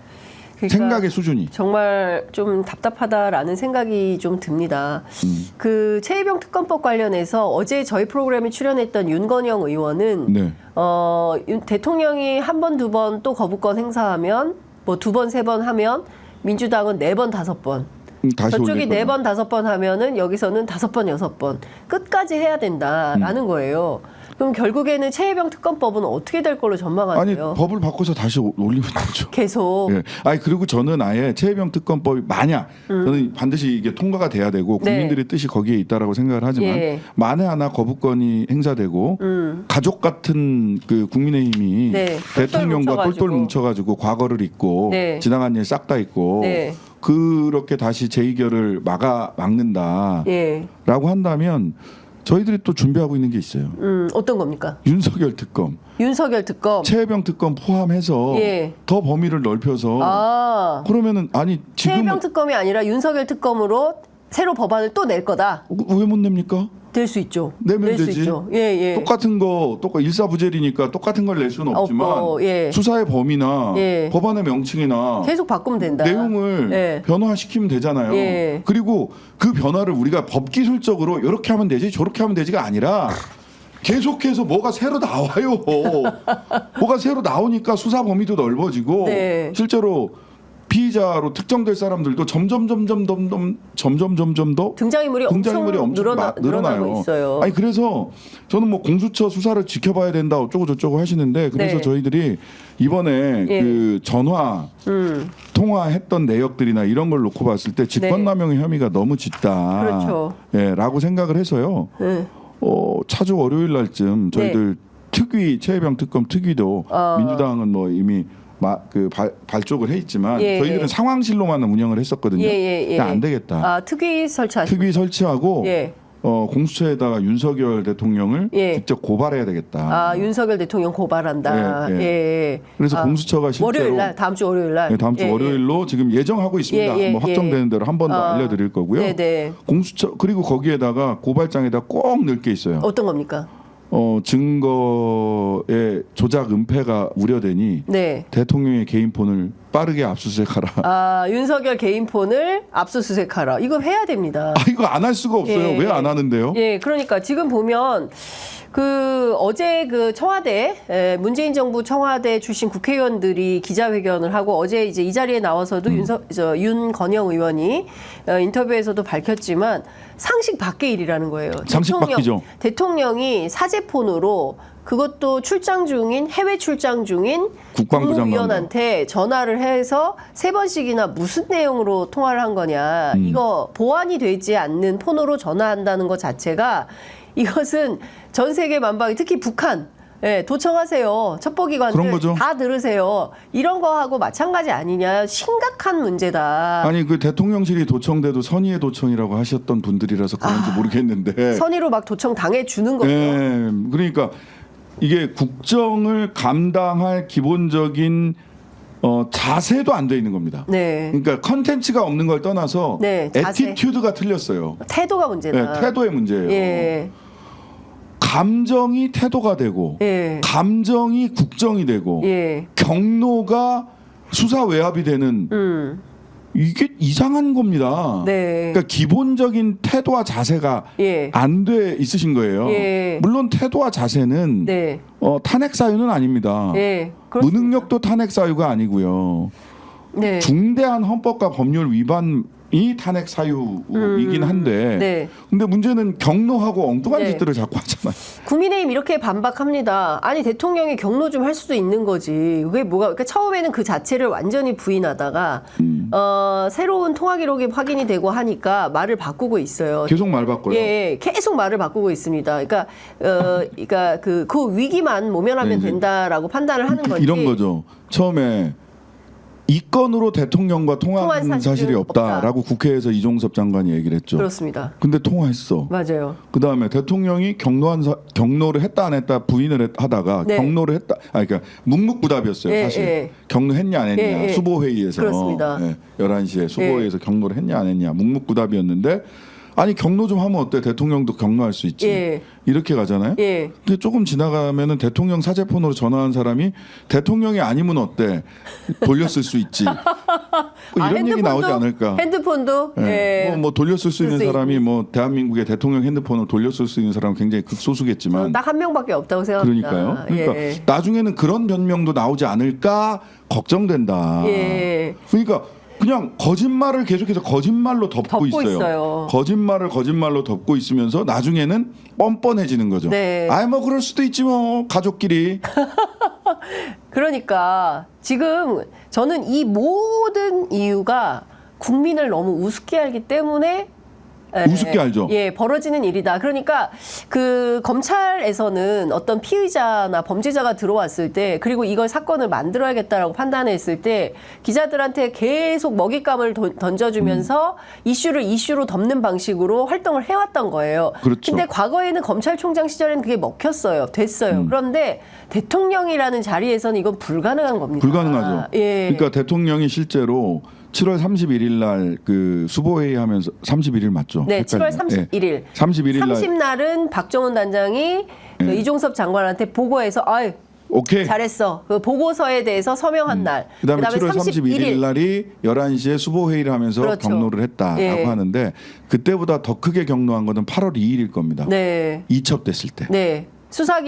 그러니까 생각의 수준이. 정말 좀 답답하다라는 생각이 좀 듭니다. 그 최혜병 특검법 관련해서 어제 저희 프로그램에 출연했던 윤건영 의원은 네. 대통령이 한 번, 두 번 또 거부권 행사하면 뭐 두 번, 세 번 하면 민주당은 네 번, 다섯 번. 다시 저쪽이 올릴 거다. 네 번, 다섯 번 하면은 여기서는 다섯 번, 여섯 번 끝까지 해야 된다라는 거예요. 그럼 결국에는 최혜병 특검법은 어떻게 될 걸로 아니 전망하세요? 법을 바꿔서 다시 올리면 되죠. 계속. 예. 아니 그리고 저는 아예 최혜병 특검법이 만약 저는 반드시 이게 통과가 돼야 되고 네. 국민들의 뜻이 거기에 있다라고 생각을 하지만 예. 만에 하나 거부권이 행사되고 가족 같은 그 국민의힘이 네. 대통령과 똘똘 똘똘 뭉쳐가지고 과거를 잊고 네. 지나간 일 싹 다 잊고 네. 그렇게 다시 재의결을 막는다라고 예. 한다면 저희들이 또 준비하고 있는 게 있어요. 어떤 겁니까? 윤석열 특검, 윤석열 특검. 최혜병 특검 포함해서 예. 더 범위를 넓혀서 아. 그러면은 아니 지금 최혜병 특검이 아니라 윤석열 특검으로 새로 법안을 또 낼 거다. 왜 못 냅니까? 될 수 있죠. 내면 낼 수 되지. 있죠. 예, 예. 똑같은 거 일사부재리니까 똑같은 걸 낼 수는 없지만 예. 수사의 범위나 예. 법안의 명칭이나 계속 바꾸면 된다. 내용을 예. 변화시키면 되잖아요. 예. 그리고 그 변화를 우리가 법 기술적으로 이렇게 하면 되지 저렇게 하면 되지가 아니라 계속해서 뭐가 새로 나와요. 뭐가 새로 나오니까 수사 범위도 넓어지고 네. 실제로 피의자로 특정될 사람들도 점점 더 등장인물이 엄청 늘어나고 있어요. 아니 그래서 저는 뭐 공수처 수사를 지켜봐야 된다 어쩌고 저쩌고 하시는데 그래서 네. 저희들이 이번에 예. 그 전화 통화했던 내역들이나 이런 걸 놓고 봤을 때 직권남용의 혐의가 너무 짙다. 그렇죠. 라고 생각을 해서요. 네. 차주 월요일 날쯤 저희들 특위 최혜병 특검 특위도 민주당은 뭐 이미 발족을 해 있지만 예, 저희들은 예. 상황실로만 운영을 했었거든요. 예. 안 되겠다. 아, 특위 설치하시고. 특위 설치하고 예. 공수처에다가 윤석열 대통령을 예. 직접 고발해야 되겠다. 아, 윤석열 대통령 고발한다. 예, 예. 그래서 공수처가 실제로 월요일 날, 다음 주 월요일 날. 네, 다음 주 월요일로 지금 예정하고 있습니다. 예, 예, 뭐 확정되는 대로 한 번 더 알려드릴 거고요. 네네. 공수처 그리고 거기에다가 고발장에다 꼭 넣을 게 있어요. 어떤 겁니까? 증거의 조작 은폐가 우려되니 네. 대통령의 개인 폰을 빠르게 압수수색하라. 아, 윤석열 개인 폰을 압수수색하라. 이거 해야 됩니다. 이거 안 할 수가 없어요. 예. 왜 안 하는데요? 예, 그러니까 지금 보면 어제 청와대 문재인 정부 청와대 출신 국회의원들이 기자회견을 하고 어제 이제 이 자리에 나와서도 윤건영 의원이 인터뷰에서도 밝혔지만 상식 밖의 일이라는 거예요. 상식 밖이죠. 대통령이 사제폰으로 그것도 해외 출장 중인 국방부 국무위원한테 전화를 해서 3번씩이나 무슨 내용으로 통화를 한 거냐. 이거 보안이 되지 않는 폰으로 전화한다는 것 자체가 이것은 전 세계 만방이 특히 북한 도청하세요. 첩보기관들 그런 거죠. 다 들으세요. 이런 거하고 마찬가지 아니냐. 심각한 문제다. 아니 그 대통령실이 도청돼도 선의의 도청이라고 하셨던 분들이라서 그런지 모르겠는데 선의로 막 도청 당해주는 거죠. 예, 그러니까 이게 국정을 감당할 기본적인 자세도 안 돼 있는 겁니다. 네. 그러니까 컨텐츠가 없는 걸 떠나서 네, 자세. 애티튜드가 틀렸어요. 태도가 문제다. 네, 태도의 문제예요. 예. 감정이 태도가 되고 예. 감정이 국정이 되고 예. 경로가 수사 외압이 되는 이게 이상한 겁니다. 네. 그러니까 기본적인 태도와 자세가 예. 안 돼 있으신 거예요. 예. 물론 태도와 자세는 네. 탄핵 사유는 아닙니다. 예. 그렇습니다. 무능력도 탄핵 사유가 아니고요. 네. 중대한 헌법과 법률 위반이 탄핵 사유이긴 한데 네. 근데 문제는 경로하고 엉뚱한 네. 짓들을 자꾸 하잖아요. 국민의힘 이렇게 반박합니다. 아니 대통령이 경로 좀 할 수도 있는 거지. 그게 뭐가? 그러니까 처음에는 그 자체를 완전히 부인하다가 새로운 통화 기록이 확인이 되고 하니까 말을 바꾸고 있어요. 계속 말 바꿔요. 예, 계속 말을 바꾸고 있습니다. 그러니까 그 위기만 모면하면 네, 된다라고 판단을 하는 건지. 이런 거죠. 처음에 이 건으로 대통령과 통화한 통화한 사실이 사실은 없다라고 국회에서 이종섭 장관이 얘기를 했죠. 그렇습니다. 근데 통화했어. 맞아요. 그다음에 대통령이 경로를 했다 안 했다 부인을 하다가 네. 경로를 했다. 그러니까 묵묵부답이었어요. 예, 사실 예. 경로했냐 안 했냐 예, 예. 수보회의에서 그렇습니다. 11시에 수보회의에서 경로를 했냐 안 했냐 묵묵부답이었는데 아니 경로 좀 하면 어때? 대통령도 경로할 수 있지. 예. 이렇게 가잖아요. 예. 근데 조금 지나가면은 대통령 사제폰으로 전화한 사람이 대통령이 아니면 어때? 돌렸을 수 있지. 뭐 이런 얘기 나오지 않을까? 핸드폰도 예. 뭐 돌렸을 수 있는 쓸 수 사람이 뭐 대한민국의 대통령 핸드폰을 돌렸을 수 있는 사람은 굉장히 극소수겠지만 딱 한 명밖에 없다고 생각합니다. 그러니까요. 그러니까 예. 나중에는 그런 변명도 나오지 않을까 걱정된다. 예. 그러니까 그냥 거짓말을 계속해서 거짓말로 덮고 있어요. 거짓말로 덮고 있으면서 나중에는 뻔뻔해지는 거죠. 네. 아이 뭐 그럴 수도 있지 뭐 가족끼리. 그러니까 지금 저는 이 모든 이유가 국민을 너무 우습게 알기 때문에 우습게 알죠. 예, 벌어지는 일이다. 그러니까 그 검찰에서는 어떤 피의자나 범죄자가 들어왔을 때 그리고 이걸 사건을 만들어야겠다라고 판단했을 때 기자들한테 계속 먹잇감을 던져주면서 이슈로 덮는 방식으로 활동을 해왔던 거예요. 그렇죠. 근데 과거에는 검찰총장 시절에는 그게 먹혔어요. 됐어요. 그런데 대통령이라는 자리에서는 이건 불가능한 겁니다. 불가능하죠. 예. 그러니까 대통령이 실제로 7월 31일 날 그 수보회의 하면서 31일 맞죠? 네, 7월 헷갈리네. 31일. 예. 31일 날 30날은 박정훈 단장이 그 이종섭 장관한테 보고해서 아유 오케이. 잘했어. 그 보고서에 대해서 서명한 날. 그다음에 7월 31일 날이 11시에 수보회의를 하면서 그렇죠. 경로를 했다라고 예. 하는데 그때보다 더 크게 경로한 것은 8월 2일일 겁니다. 네. 이첩됐을 때. 네. 수사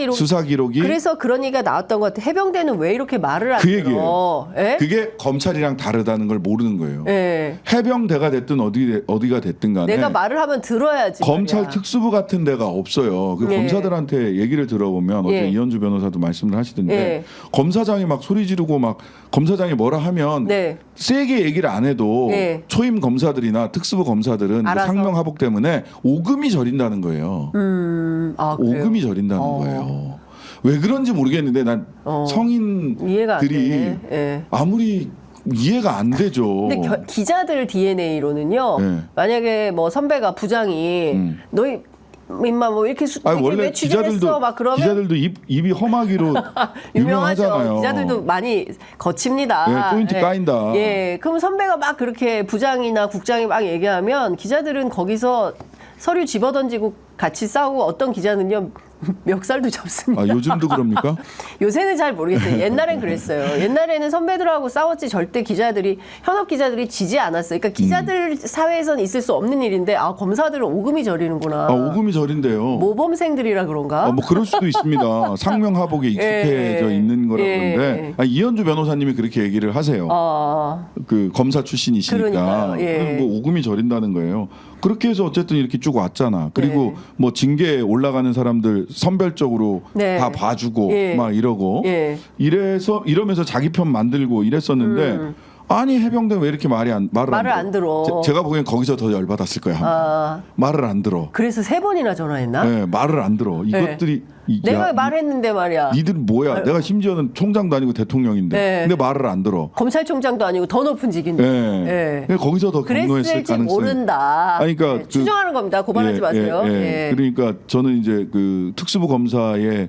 기록이 그래서 그런 얘기가 나왔던 것 같아요. 해병대는 왜 이렇게 말을 안 그 들어? 얘기예요. 예? 그게 검찰이랑 다르다는 걸 모르는 거예요. 예. 해병대가 됐든 어디가 됐든 간에 내가 말을 하면 들어야지. 검찰 말이야. 특수부 같은 데가 없어요. 그 예. 검사들한테 얘기를 들어보면 어제 예. 이현주 변호사도 말씀을 하시던데 예. 검사장이 막 소리 지르고 막 검사장이 뭐라 하면 네. 세게 얘기를 안 해도 예. 초임 검사들이나 특수부 검사들은 그 알아서. 상명하복 때문에 오금이 저린다는 거예요. 아, 그래요? 오금이 저린다는 거예요. 왜 그런지 모르겠는데 난 이해가 안 성인들이 되네. 예. 아무리 이해가 안 되죠. 근데 기자들 DNA로는요. 네. 만약에 뭐 선배가 부장이 너희 임마 뭐 이렇게 아니, 원래 왜 취재했어 막 그러면 기자들도 입이 험하기로 유명하잖아요. 기자들도 많이 거칩니다. 예, 포인트 까인다. 예, 그럼 선배가 막 그렇게 부장이나 국장이 막 얘기하면 기자들은 거기서 서류 집어던지고 같이 싸우고 어떤 기자는요 멱살도 접습니다. 아, 요즘도 그럽니까? 요새는 잘 모르겠어요. 옛날엔 그랬어요. 옛날에는 선배들하고 싸웠지 절대 현업 기자들이 지지 않았어요. 그러니까 기자들 사회에서는 있을 수 없는 일인데 검사들은 오금이 저리는구나. 아, 오금이 저린데요. 모범생들이라 그런가? 뭐 그럴 수도 있습니다. 상명하복에 익숙해져 예. 있는 거라 예. 그러는데 이현주 변호사님이 그렇게 얘기를 하세요. 그 검사 출신이시니까 그러니까요. 예. 뭐 오금이 저린다는 거예요. 그렇게 해서 어쨌든 이렇게 쭉 왔잖아. 그리고 뭐 징계에 올라가는 사람들 선별적으로 네. 다 봐주고 예. 막 이러고 예. 이러면서 자기 편 만들고 이랬었는데 아니 해병대 왜 이렇게 말을 안 들어. 제가 보기엔 거기서 더 열받았을 거야. 말을 안 들어. 그래서 3번이나 전화했나? 네, 말을 안 들어. 이것들이 내가 말했는데 말이야. 니들 뭐야? 내가 심지어는 총장도 아니고 대통령인데, 네. 근데 말을 안 들어. 검찰총장도 아니고 더 높은 직인데. 네. 근데 거기서 더 경로했을 그랬을지 가능성이. 모른다. 아니, 그러니까 추정하는 겁니다. 고발하지 마세요. 예. 그러니까 저는 이제 그 특수부 검사의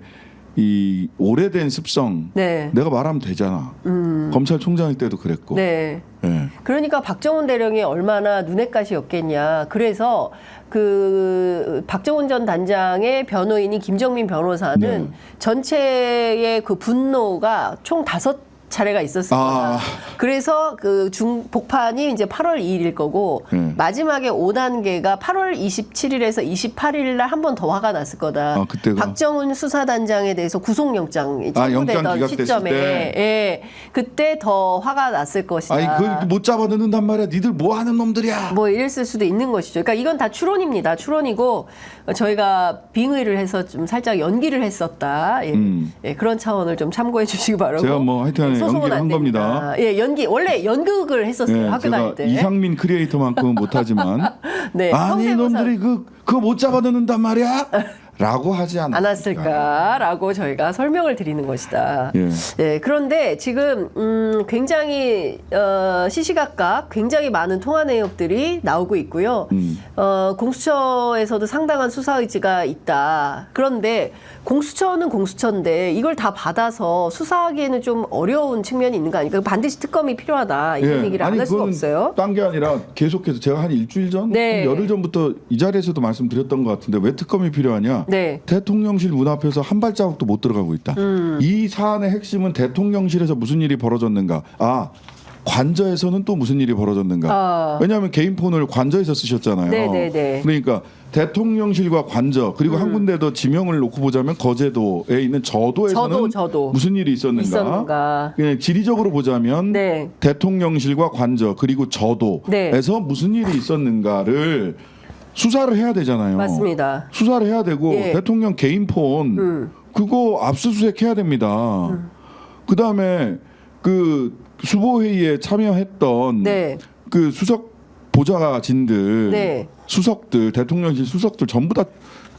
이 오래된 습성, 네. 내가 말하면 되잖아. 검찰총장일 때도 그랬고. 네. 예. 그러니까 박정훈 대령이 얼마나 눈엣가시였겠냐. 그래서 그 박정훈 전 단장의 변호인인 김정민 변호사는 네. 전체의 그 분노가 총 5 차례가 있었을 거다. 그래서 그 복판이 이제 8월 2일일 거고 마지막에 5단계가 8월 27일에서 28일 날 한 번 더 화가 났을 거다. 그때가? 박정훈 수사단장에 대해서 구속영장이 청구되던 영장 시점에 때. 그때 더 화가 났을 것이다. 아니 그걸 못 잡아넣는단 말이야. 니들 뭐 하는 놈들이야. 뭐 이랬을 수도 있는 것이죠. 그러니까 이건 다 추론입니다. 추론이고 저희가 빙의를 해서 좀 살짝 연기를 했었다. 그런 차원을 좀 참고해 주시기 바라고. 제가 뭐 하여튼 연기를 한 겁니다. 연기 원래 연극을 했었어요. 학교 다닐 때. 이상민 크리에이터만큼은 못하지만 네, 아니 이놈들이 그거 못 잡아넣는단 말이야. 라고 하지 않았을까라고 저희가 설명을 드리는 것이다. 그런데 지금 굉장히 시시각각 굉장히 많은 통화 내역들이 나오고 있고요. 공수처에서도 상당한 수사 의지가 있다. 그런데 공수처는 공수처인데 이걸 다 받아서 수사하기에는 좀 어려운 측면이 있는 거 아닙니까? 반드시 특검이 필요하다. 이런 얘기를 안 할 수가 없어요. 딴 게 아니라 계속해서 제가 한 일주일 전, 한 열흘 전부터 이 자리에서도 말씀드렸던 것 같은데 왜 특검이 필요하냐? 대통령실 문 앞에서 한 발자국도 못 들어가고 있다. 이 사안의 핵심은 대통령실에서 무슨 일이 벌어졌는가. 관저에서는 또 무슨 일이 벌어졌는가. 왜냐하면 개인 폰을 관저에서 쓰셨잖아요. 그러니까 대통령실과 관저 그리고 한 군데 더 지명을 놓고 보자면 거제도에 있는 저도에서는 무슨 일이 있었는가. 그냥 지리적으로 보자면 대통령실과 관저 그리고 저도에서 무슨 일이 있었는가를 수사를 해야 되잖아요. 맞습니다. 수사를 해야 되고 대통령 개인 폰 그거 압수수색 해야 됩니다. 그다음에 그 수보회의에 참여했던 그 수석 보좌진들 수석들 대통령실 수석들 전부 다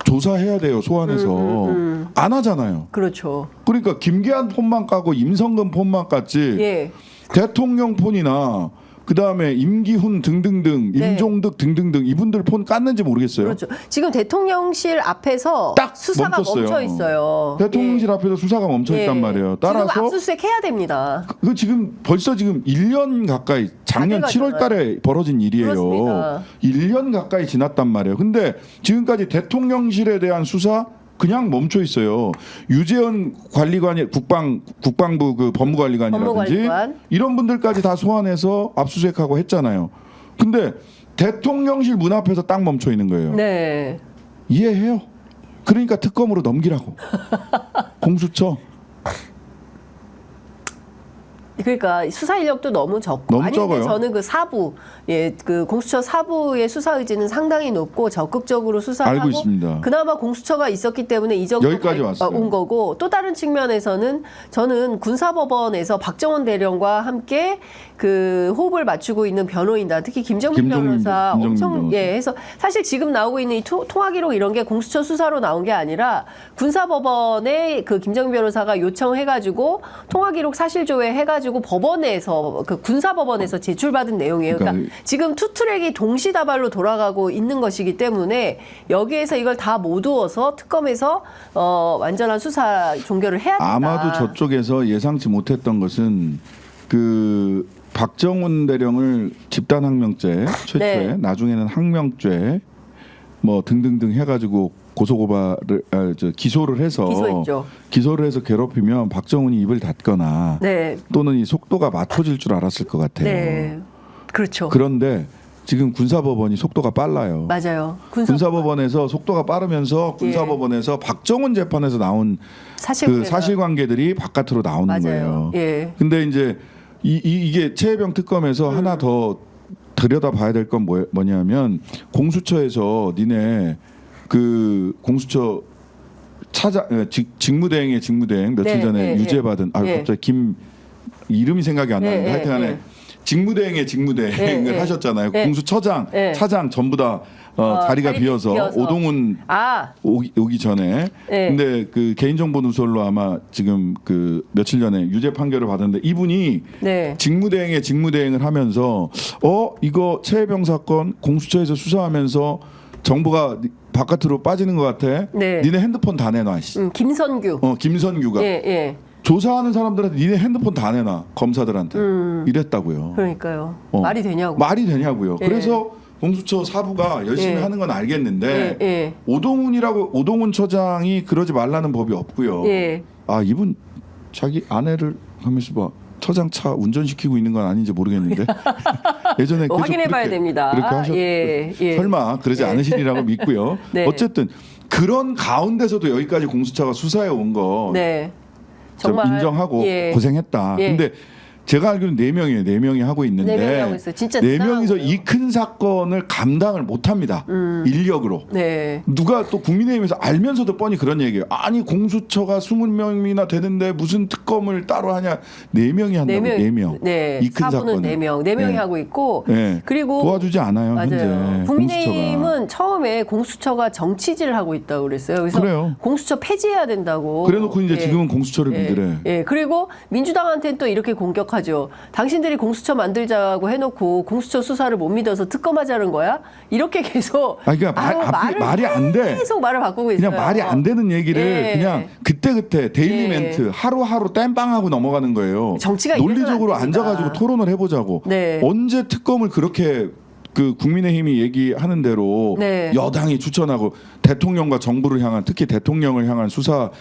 조사해야 돼요. 소환해서 안 하잖아요. 그렇죠. 그러니까 김계한 폰만 까고 임성근 폰만 깠지 대통령 폰이나 그다음에 임기훈 등등등 임종득 등등등 이분들 폰 깠는지 모르겠어요. 그렇죠. 지금 대통령실 앞에서 딱 수사가 멈춰 있어요. 대통령실 앞에서 수사가 멈춰 있단 말이에요. 따라서 지금 압수수색 해야 됩니다. 그 지금 벌써 지금 1년 가까이 작년 7월 달에 벌어진 일이에요. 그렇습니다. 1년 가까이 지났단 말이에요. 근데 지금까지 대통령실에 대한 수사 그냥 멈춰 있어요. 유재현 관리관이 국방부 그 법무관리관이라든지 이런 분들까지 다 소환해서 압수수색하고 했잖아요. 근데 대통령실 문 앞에서 딱 멈춰 있는 거예요. 이해해요? 그러니까 특검으로 넘기라고. 공수처. 그러니까 수사 인력도 너무 적고 적어요. 저는 그 사부 그 공수처 사부의 수사 의지는 상당히 높고 적극적으로 수사하고 알고 있습니다. 그나마 공수처가 있었기 때문에 이 정도 여기까지 왔어요. 온 거고 또 다른 측면에서는 저는 군사법원에서 박정원 대령과 함께 그 호흡을 맞추고 있는 변호인단 특히 김정민 변호사 엄청 해서 사실 지금 나오고 있는 이 통화 기록 이런 게 공수처 수사로 나온 게 아니라 군사법원에 그 김정민 변호사가 요청해가지고 통화 기록 사실 조회해가지고 법원에서 그 군사법원에서 제출받은 내용이에요. 그러니까 지금 투트랙이 동시다발로 돌아가고 있는 것이기 때문에 여기에서 이걸 다 모두어서 특검에서 완전한 수사 종결을 해야 된다. 아마도 저쪽에서 예상치 못했던 것은 그 박정훈 대령을 집단항명죄 최초에 나중에는 항명죄 뭐 등등등 해가지고 고소고발을 기소를 해서 기소를 해서 괴롭히면 박정훈이 입을 닫거나 또는 이 속도가 맞춰질 줄 알았을 것 같아요. 그렇죠. 그런데 지금 군사법원이 속도가 빨라요. 맞아요. 군사법원에서 속도가 빠르면서 군사법원에서 박정훈 재판에서 나온 그 사실관계들이 바깥으로 나오는 거예요. 근데 이제 이게 최혜병 특검에서 하나 더 들여다봐야 될 건 뭐냐면 공수처에서 니네 그 공수처 직무대행 며칠 전에 유죄받은 갑자기 이름이 생각이 안 나는데 하여튼간에 직무대행을 하셨잖아요. 공수처장, 차장 전부 다 자리가 비어서 오동훈 오기 전에. 근데 그 개인정보 누설로 아마 지금 그 며칠 전에 유죄 판결을 받았는데 이분이 직무대행을 하면서 이거 최혜병 사건 공수처에서 수사하면서 정보가 바깥으로 빠지는 것 같아. 니네 핸드폰 다 내놔. 김선규. 김선규가. 조사하는 사람들한테 니네 핸드폰 다 내놔. 검사들한테. 이랬다고요. 그러니까요. 말이 되냐고. 말이 되냐고요. 그래서 공수처 사부가 열심히 하는 건 알겠는데 오동훈 처장이 그러지 말라는 법이 없고요. 이분 자기 아내를 하면서 봐. 처장 차 운전시키고 있는 건 아닌지 모르겠는데 예전에 계속 확인해봐야 됩니다. 그렇게 하셨. 예. 설마 그러지 않으시리라고 믿고요. 네. 어쨌든 그런 가운데서도 여기까지 공수처가 수사해 온 거 네. 정말 인정하고 예. 고생했다. 예. 근데 제가 알기로는 4명이에요. 4명이 하고 있는데 4명이 하고 있어요. 진짜 4명이서 대단한 이 큰 사건을 감당을 못합니다. 인력으로. 네. 누가 또 국민의힘에서 알면서도 뻔히 그런 얘기예요. 아니 공수처가 20명이나 되는데 무슨 특검을 따로 하냐. 4명이 한다고. 4명. 네. 이 큰 사건을. 4명. 4명이 네. 하고 있고 네. 그리고 도와주지 않아요. 맞아요. 현재 국민의힘은 공수처가. 처음에 공수처가 정치질을 하고 있다고 그랬어요. 그래서 그래요. 공수처 폐지해야 된다고. 그래놓고 이제 예. 지금은 공수처를 믿으래. 예. 그리고 민주당한테는 또 이렇게 공격하죠. 당신들이 공수처 만들자고 해놓고 공수처 수사를 못 믿어서 특검하자는 거야? 이렇게 계속 아니, 그러니까 말이 안 돼. 계속 말을 바꾸고 있어요. 그냥 말이 안 되는 얘기를 예. 그냥 그때 데일리 예. 멘트 하루하루 땜빵하고 넘어가는 거예요. 정치가 논리적으로 이래서는 안 됩니다. 앉아가지고 토론을 해보자고. 네. 언제 특검을 그렇게 그 국민의힘이 얘기하는 대로 네. 여당이 추천하고 대통령과 정부를 향한 특히 대통령을 향한 수사가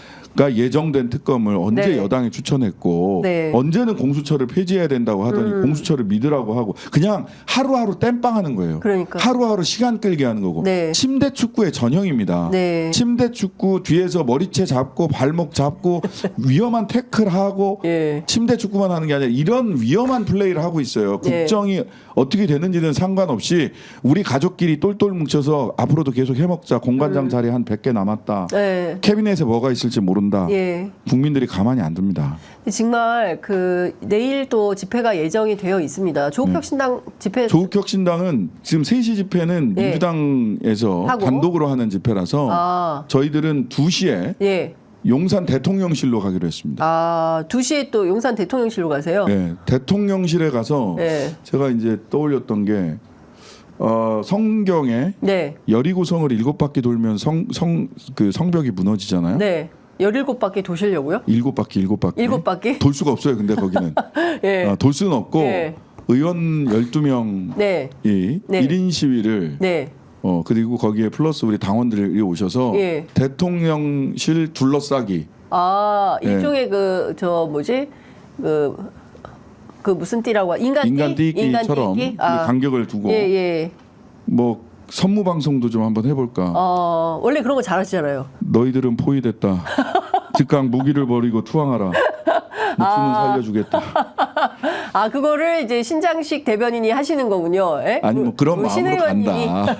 예정된 특검을 언제 네. 여당이 추천했고 네. 언제는 공수처를 폐지해야 된다고 하더니 공수처를 믿으라고 하고 그냥 하루하루 땜빵하는 거예요. 그러니까. 하루하루 시간 끌게 하는 거고 네. 침대 축구의 전형입니다. 네. 침대 축구 뒤에서 머리채 잡고 발목 잡고 위험한 태클하고 예. 침대 축구만 하는 게 아니라 이런 위험한 플레이를 하고 있어요. 네. 국정이 어떻게 되는지는 상관없이 우리 가족끼리 똘똘 뭉쳐서 앞으로도 계속 해먹자. 공관장 자리 한 100개 남았다. 네. 캐비넷에 뭐가 있을지 모른다. 예. 국민들이 가만히 안 둡니다. 정말 그 내일 또 집회가 예정이 되어 있습니다. 조국혁신당 집회 조국혁신당은 지금 3시 집회는 예. 민주당에서 하고? 단독으로 하는 집회라서 아, 저희들은 2시에 예. 용산 대통령실로 가기로 했습니다. 아, 2시에 또 용산 대통령실로 가세요? 네, 대통령실에 가서 네. 제가 이제 떠올렸던 게 성경에 네. 여리고성을 7바퀴 돌면 그 성벽이 무너지잖아요. 네. 17바퀴 도시려고요? 7바퀴. 7바퀴? 돌 수가 없어요. 근데 거기는 예. 돌 수는 없고 예. 의원 12명이 네. 네. 1인 시위를 네. 그리고 거기에 플러스 우리 당원들이 오셔서 예. 대통령실 둘러싸기. 아, 예. 일종의 그 무슨 띠라고 인간 띠기처럼 띠기? 아. 간격을 두고 예, 예. 뭐 선무 방송도 좀 한번 해볼까. 원래 그런 거 잘하시잖아요. 너희들은 포위됐다. 즉각 무기를 버리고 투항하라. 목숨은 살려주겠다. 아, 그거를 이제 신장식 대변인이 하시는 거군요. 예? 아니 뭐 그런 마음으로 신의원님이. 간다.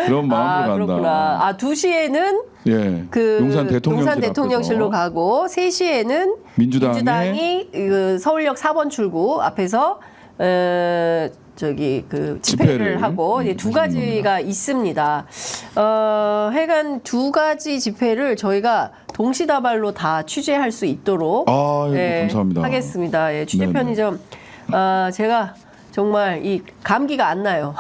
그런 마음으로 간다. 그렇구나. 아, 2시에는 예. 그 용산 대통령실 대통령실로 앞에서 가고 3시에는 민주당이 그 서울역 4번 출구 앞에서 그 집회를 하고 이제 두 가지가 있습니다. 하여간 두 가지 집회를 저희가 동시다발로 다 취재할 수 있도록 감사합니다. 하겠습니다. 예, 취재 네네. 편의점 제가 정말 이 감기가 안 나요.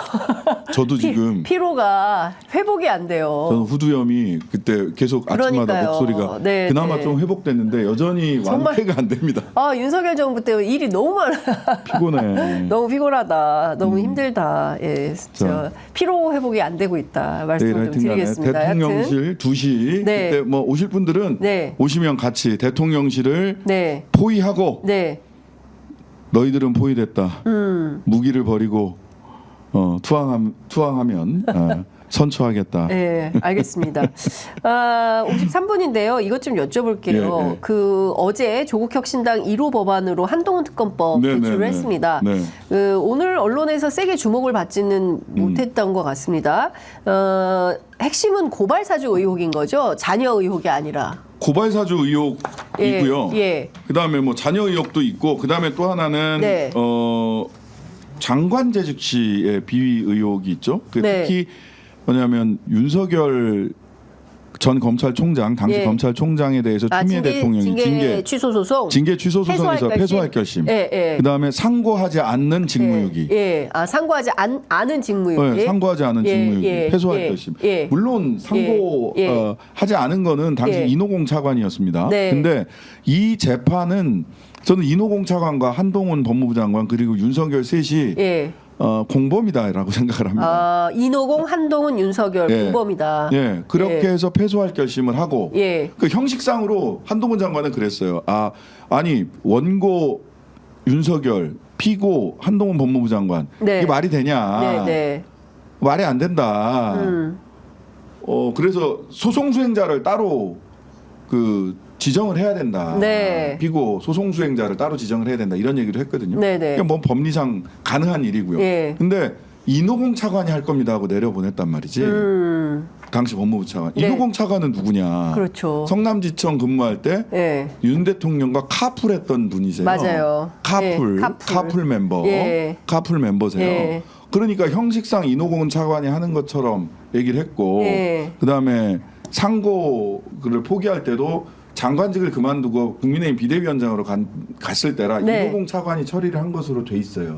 저도 지금 피로가 회복이 안 돼요. 저는 후두염이 그때 계속 아침마다 그러니까요. 목소리가 네, 그나마 네. 좀 회복됐는데 여전히 정말. 완쾌가 안 됩니다. 아, 윤석열 정부 때 일이 너무 많아. 피곤해. 너무 피곤하다. 너무 힘들다. 예, 자. 피로 회복이 안 되고 있다. 말씀 내일 좀 하여튼간에 드리겠습니다. 대통령실 2시 네. 그때 뭐 오실 분들은 네. 오시면 같이 대통령실을 네, 포위하고 네, 너희들은 포위됐다. 무기를 버리고 투항하면 선처하겠다. 네, 알겠습니다. 53분인데요. 이것 좀 여쭤볼게요. 예, 예. 그 어제 조국혁신당 1호 법안으로 한동훈 특검법 네, 제출을 네, 네. 했습니다. 네. 오늘 언론에서 세게 주목을 받지는 못했던 것 같습니다. 핵심은 고발 사주 의혹인 거죠. 자녀 의혹이 아니라. 고발 사주 의혹이고요. 예. 그다음에 뭐 자녀 의혹도 있고 그다음에 또 하나는 네. 장관 재직 시의 비위 의혹이 있죠. 네. 특히 뭐냐면 윤석열 전 검찰총장 당시 예. 검찰총장에 대해서 추미애 대통령이 징계 취소 소송. 징계 취소 소송에서 패소할 결심. 예, 예. 그다음에 상고하지 않는 직무유기. 예. 아, 상고하지 않은 직무유기. 네, 상고하지 않은 예, 직무유기. 예, 패소할 예, 결심. 예. 물론 상고 예, 예. 하지 않은 거는 당시 예. 인호공 차관이었습니다. 네. 근데 이 재판은 저는 인호공 차관과 한동훈 법무부 장관 그리고 윤석열 셋이 예. 공범이다라고 생각을 합니다. 아, 인호공, 한동훈, 윤석열 예. 공범이다. 예, 그렇게 예. 해서 패소할 결심을 하고 예. 그 형식상으로 한동훈 장관은 그랬어요. 아니 원고 윤석열, 피고 한동훈 법무부 장관 네. 이게 말이 되냐? 네, 네. 말이 안 된다. 그래서 소송 수행자를 따로 그 지정을 해야 된다. 네. 피고 소송 수행자를 따로 지정을 해야 된다. 이런 얘기를 했거든요. 네, 네. 그게 뭐 법리상 가능한 일이고요. 예. 근데 이노공 차관이 할 겁니다 하고 내려보냈단 말이지. 당시 법무부 차관. 네. 이노공 차관은 누구냐? 그렇죠. 성남지청 근무할 때 윤 예. 대통령과 카풀했던 분이세요. 맞아요. 카풀, 예, 카풀 멤버, 예. 카풀 멤버세요. 예. 그러니까 형식상 이노공은 차관이 하는 것처럼 얘기를 했고, 예. 그다음에 상고를 포기할 때도 장관직을 그만두고 국민의힘 비대위원장으로 갔을 때라 네. 이노공 차관이 처리를 한 것으로 돼 있어요.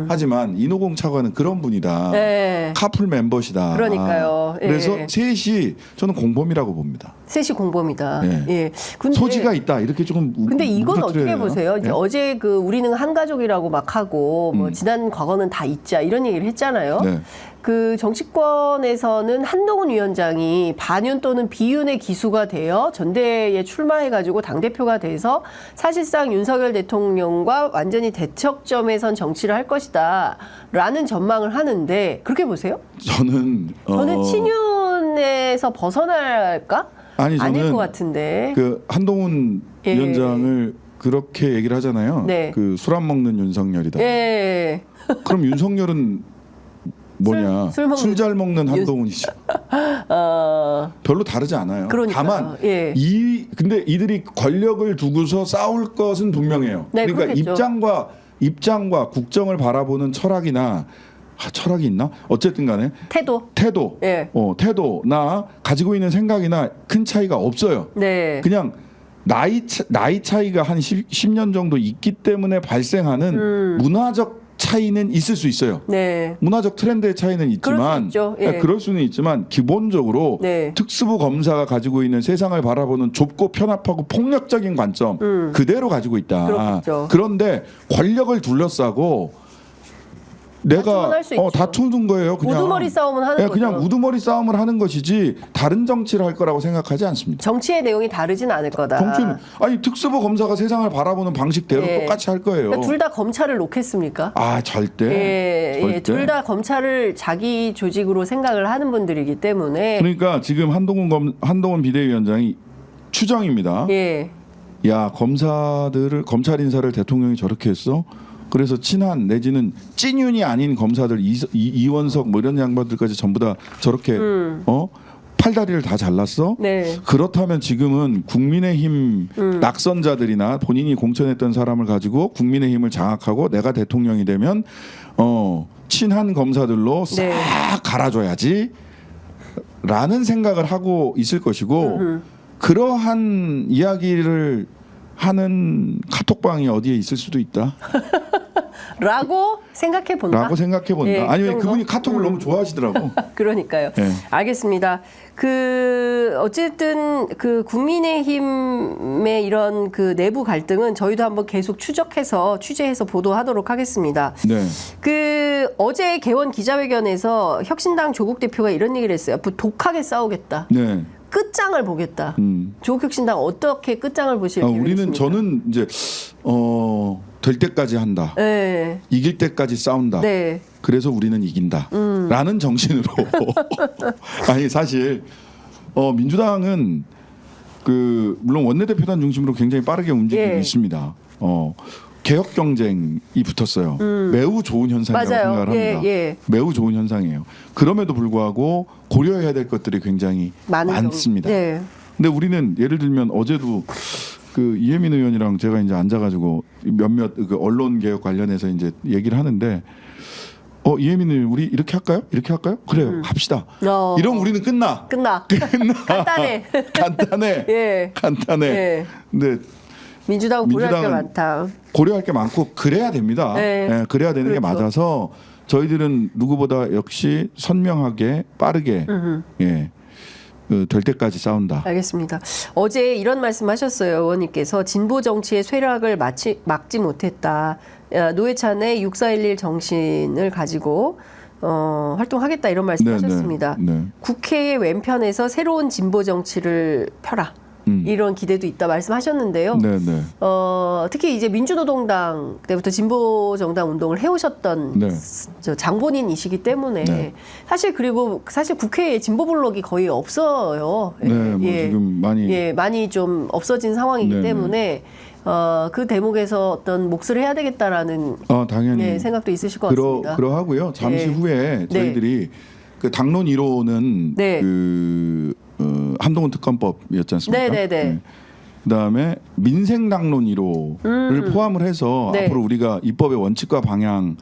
하지만 이노공 차관은 그런 분이다. 네. 카풀 멤버시다. 그러니까요. 예. 그래서 셋이 저는 공범이라고 봅니다. 셋이 공범이다. 예. 예. 근데 소지가 있다 이렇게 조금 근데 이건 우겨뜨려야 어떻게 되나? 보세요? 이제 예? 어제 그 우리는 한 가족이라고 막 하고 뭐 지난 과거는 다 잊자 이런 얘기를 했잖아요. 네. 그 정치권에서는 한동훈 위원장이 반윤 또는 비윤의 기수가 되어 전대에 출마해가지고 당대표가 돼서 사실상 윤석열 대통령과 완전히 대척점에 선 정치를 할 것이다 라는 전망을 하는데 그렇게 보세요? 저는 친윤에서 벗어날까? 아니 아닐 저는 것 같은데. 그 한동훈 예. 위원장을 그렇게 얘기를 하잖아요. 네. 그 술 안 먹는 윤석열이다. 예. 그럼 윤석열은 뭐냐? 술 먹는 술 잘 먹는 한동훈이죠. 별로 다르지 않아요. 그러니까요. 다만 예. 근데 이들이 권력을 두고서 싸울 것은 분명해요. 네, 그러니까 그렇겠죠. 입장과 국정을 바라보는 철학이나 철학이 있나? 어쨌든 간에 태도, 예. 태도나 가지고 있는 생각이나 큰 차이가 없어요. 네. 그냥 나이 차이가 한 10년 정도 있기 때문에 발생하는 문화적 차이는 있을 수 있어요. 네. 문화적 트렌드의 차이는 있지만 있죠. 예. 그럴 수는 있지만 기본적으로 네. 특수부 검사가 가지고 있는 세상을 바라보는 좁고 편협하고 폭력적인 관점 그대로 가지고 있다. 그렇겠죠. 그런데 권력을 둘러싸고 내가 다툼은 할수 있죠. 다투는 거예요. 그냥 우두머리 싸움은 하는 거죠. 그냥 우두머리 싸움을 하는 것이지 다른 정치를 할 거라고 생각하지 않습니다. 정치의 내용이 다르진 않을 거다. 정치는 아니 특수부 검사가 세상을 바라보는 방식대로 예. 똑같이 할 거예요. 그러니까 둘 다 검찰을 놓겠습니까? 절대. 예, 절대. 둘 다 검찰을 자기 조직으로 생각을 하는 분들이기 때문에 그러니까 지금 한동훈 비대위원장이 추정입니다. 예, 야 검사들 검찰 인사를 대통령이 저렇게 했어? 그래서 친한 내지는 찐윤이 아닌 검사들 이원석 뭐 이런 양반들까지 전부 다 저렇게 팔다리를 다 잘랐어? 네. 그렇다면 지금은 국민의힘 낙선자들이나 본인이 공천했던 사람을 가지고 국민의힘을 장악하고 내가 대통령이 되면 친한 검사들로 싹 네. 갈아줘야지 라는 생각을 하고 있을 것이고 그러한 이야기를 하는 카톡방이 어디에 있을 수도 있다. 라고 생각해 본다. 라고 생각해 본다. 예, 아니 그 정도? 그분이 카톡을 너무 좋아하시더라고. 그러니까요. 예. 알겠습니다. 어쨌든 그 국민의힘의 이런 그 내부 갈등은 저희도 한번 계속 취재해서 보도하도록 하겠습니다. 네. 어제 개원 기자회견에서 혁신당 조국 대표가 이런 얘기를 했어요. 독하게 싸우겠다. 네. 끝장을 보겠다. 조국 혁신당 어떻게 끝장을 보실 계획이십니까? 저는 이제 될 때까지 한다. 네. 이길 때까지 싸운다. 네. 그래서 우리는 이긴다. 라는 정신으로. 아니 사실 민주당은 물론 원내대표단 중심으로 굉장히 빠르게 움직이고 예. 있습니다. 개혁 경쟁이 붙었어요. 매우 좋은 현상이라고 맞아요. 생각을 합니다. 예. 매우 좋은 현상이에요. 그럼에도 불구하고 고려해야 될 것들이 굉장히 많습니다. 네. 근데 우리는 예를 들면 어제도 이혜민 의원이랑 제가 이제 앉아가지고 몇몇 언론 개혁 관련해서 이제 얘기를 하는데 이혜민 의원 우리 이렇게 할까요? 이렇게 할까요? 그래요. 합시다. 이러면 우리는 끝나. 간단해. 예. 간단해. 예. 근데 민주당은 고려할 게 많다. 고려할 게 많고 그래야 됩니다. 네. 예, 그래야 되는 게 그렇죠. 맞아서 저희들은 누구보다 역시 선명하게 빠르게 될 때까지 싸운다. 알겠습니다. 어제 이런 말씀하셨어요. 의원님께서 진보 정치의 쇠락을 막지 못했다. 노회찬의 6411 정신을 가지고 활동하겠다 이런 말씀하셨습니다. 네. 국회의 왼편에서 새로운 진보 정치를 펴라. 이런 기대도 있다 말씀하셨는데요. 네네. 특히 이제 민주노동당 때부터 진보정당 운동을 해오셨던 네. 저 장본인이시기 때문에 네. 사실 그리고 사실 국회에 진보 블록이 거의 없어요. 네, 뭐 지금 많이 많이 좀 없어진 상황이기 네네. 때문에 그 대목에서 어떤 몫을 해야 되겠다라는 당연히 생각도 있으실 것 같습니다. 그러하고요. 잠시 네. 후에 저희들이 그 당론 1호는 네. 그 한동훈 특검법이었지 않습니까? 네네네. 그다음에 민생당론 1호를 포함을 해서 네. 앞으로 우리가 입법의 원칙과 방향을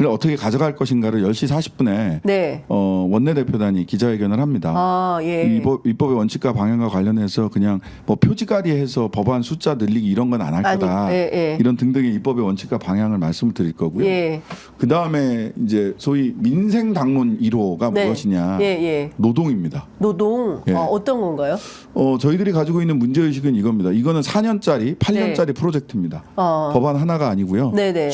어떻게 가져갈 것인가를 10시 40분에 네. 원내대표단이 기자회견을 합니다. 예. 입법의 원칙과 방향과 관련해서 그냥 뭐 표지가리해서 법안 숫자 늘리기 이런 건 안 할 거다. 예. 이런 등등의 입법의 원칙과 방향을 말씀을 드릴 거고요. 예. 그 다음에 이제 소위 민생당론 1호가 네. 무엇이냐? 예. 노동입니다. 노동 예. 어떤 건가요? 저희들이 가지고 있는 문제의식은 이겁니다. 이거는 4년짜리, 8년짜리 프로젝트입니다. 법안 하나가 아니고요. 네네.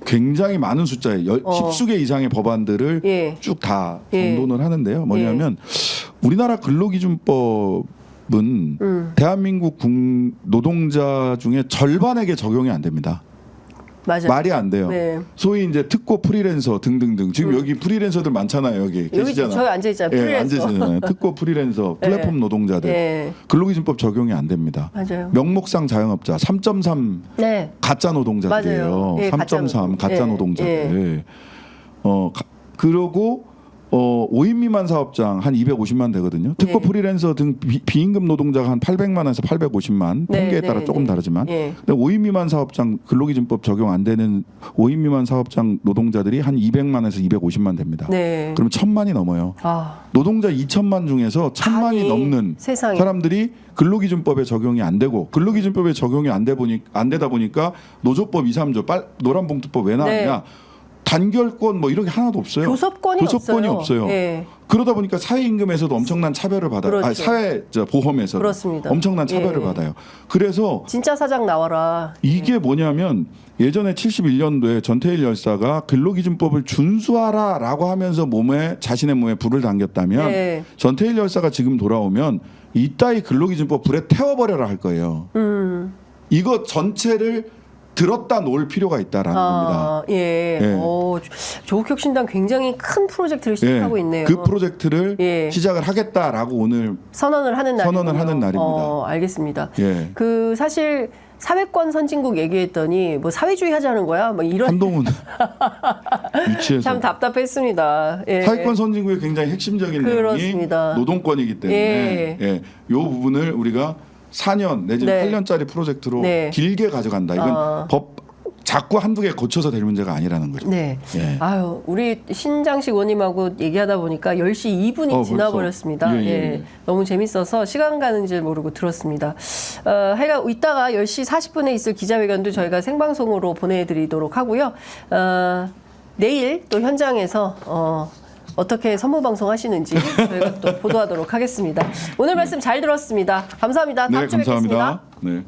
굉장히 많은 숫자의 10수개 이상의 법안들을 예. 쭉 다 예. 정돈을 하는데요. 뭐냐면 우리나라 근로기준법은 대한민국 노동자 중에 절반에게 적용이 안 됩니다. 맞아요. 말이 안 돼요. 네. 소위 소위 이제 특고 프리랜서 등등등. 지금 여기 프리랜서들 많잖아요. 여기 계시잖아요. 저희 앉아 있잖아요. 프리랜서. 앉으시잖아요. 특고 프리랜서, 플랫폼 노동자들. 예. 근로기준법 적용이 안 됩니다. 맞아요. 명목상 자영업자 3.3 네. 가짜 노동자들이에요. 맞아요. 예, 3.3 가짜 예, 노동자들. 그러고 5인 미만 사업장 한 250만 되거든요. 특고 네. 프리랜서 등 비임금 노동자가 한 800만에서 850만. 네, 통계에 따라 네, 조금 네. 다르지만. 예. 근데 5인 미만 사업장 근로기준법 적용 안 되는 5인 미만 사업장 노동자들이 한 200만에서 250만 됩니다. 네. 그럼 1000만이 넘어요. 노동자 2천만 중에서 1000만이 아니, 넘는 세상에. 사람들이 근로기준법에 적용이 안 되고 근로기준법에 적용이 안 되다 보니까 노조법 2, 3조 노란봉투법 왜 나왔냐? 단결권 뭐 이런 게 하나도 없어요. 교섭권이 없어요. 예. 그러다 보니까 사회임금에서도 엄청난 차별을 받아요. 그렇죠. 아니, 사회보험에서도 그렇습니다. 엄청난 차별을 예. 받아요. 그래서 진짜 사장 나와라. 이게 뭐냐면 예전에 71년도에 전태일 열사가 근로기준법을 준수하라라고 하면서 자신의 몸에 불을 당겼다면 네. 전태일 열사가 지금 돌아오면 이따위 근로기준법 불에 태워버려라 할 거예요. 이거 전체를 들었다 놓을 필요가 있다라는 겁니다. 예. 예. 조국혁신당 굉장히 큰 프로젝트를 시작하고 있네요. 그 프로젝트를 예. 시작을 하겠다라고 오늘 선언을 하는 날입니다. 알겠습니다. 예. 그 사실 사회권 선진국 얘기했더니 뭐 사회주의 하자는 거야? 뭐 이런 한동훈 유치해서 참 답답했습니다. 예. 사회권 선진국의 굉장히 핵심적인 그렇습니다. 내용이 노동권이기 때문에 예. 이 부분을 우리가 4년 내지는 네. 8년짜리 프로젝트로 네. 길게 가져간다. 이건 법 자꾸 한두 개 고쳐서 될 문제가 아니라는 거죠. 네. 예. 아유, 우리 신장식 의원님하고 얘기하다 보니까 10시 2분이 지나버렸습니다. 벌써. 예. 너무 재밌어서 시간 가는 줄 모르고 들었습니다. 하여간 이따가 10시 40분에 있을 기자회견도 저희가 생방송으로 보내드리도록 하고요. 내일 또 현장에서 어떻게 선무방송 하시는지 저희가 또 보도하도록 하겠습니다. 오늘 말씀 잘 들었습니다. 감사합니다. 다음 주에 뵙겠습니다. 네.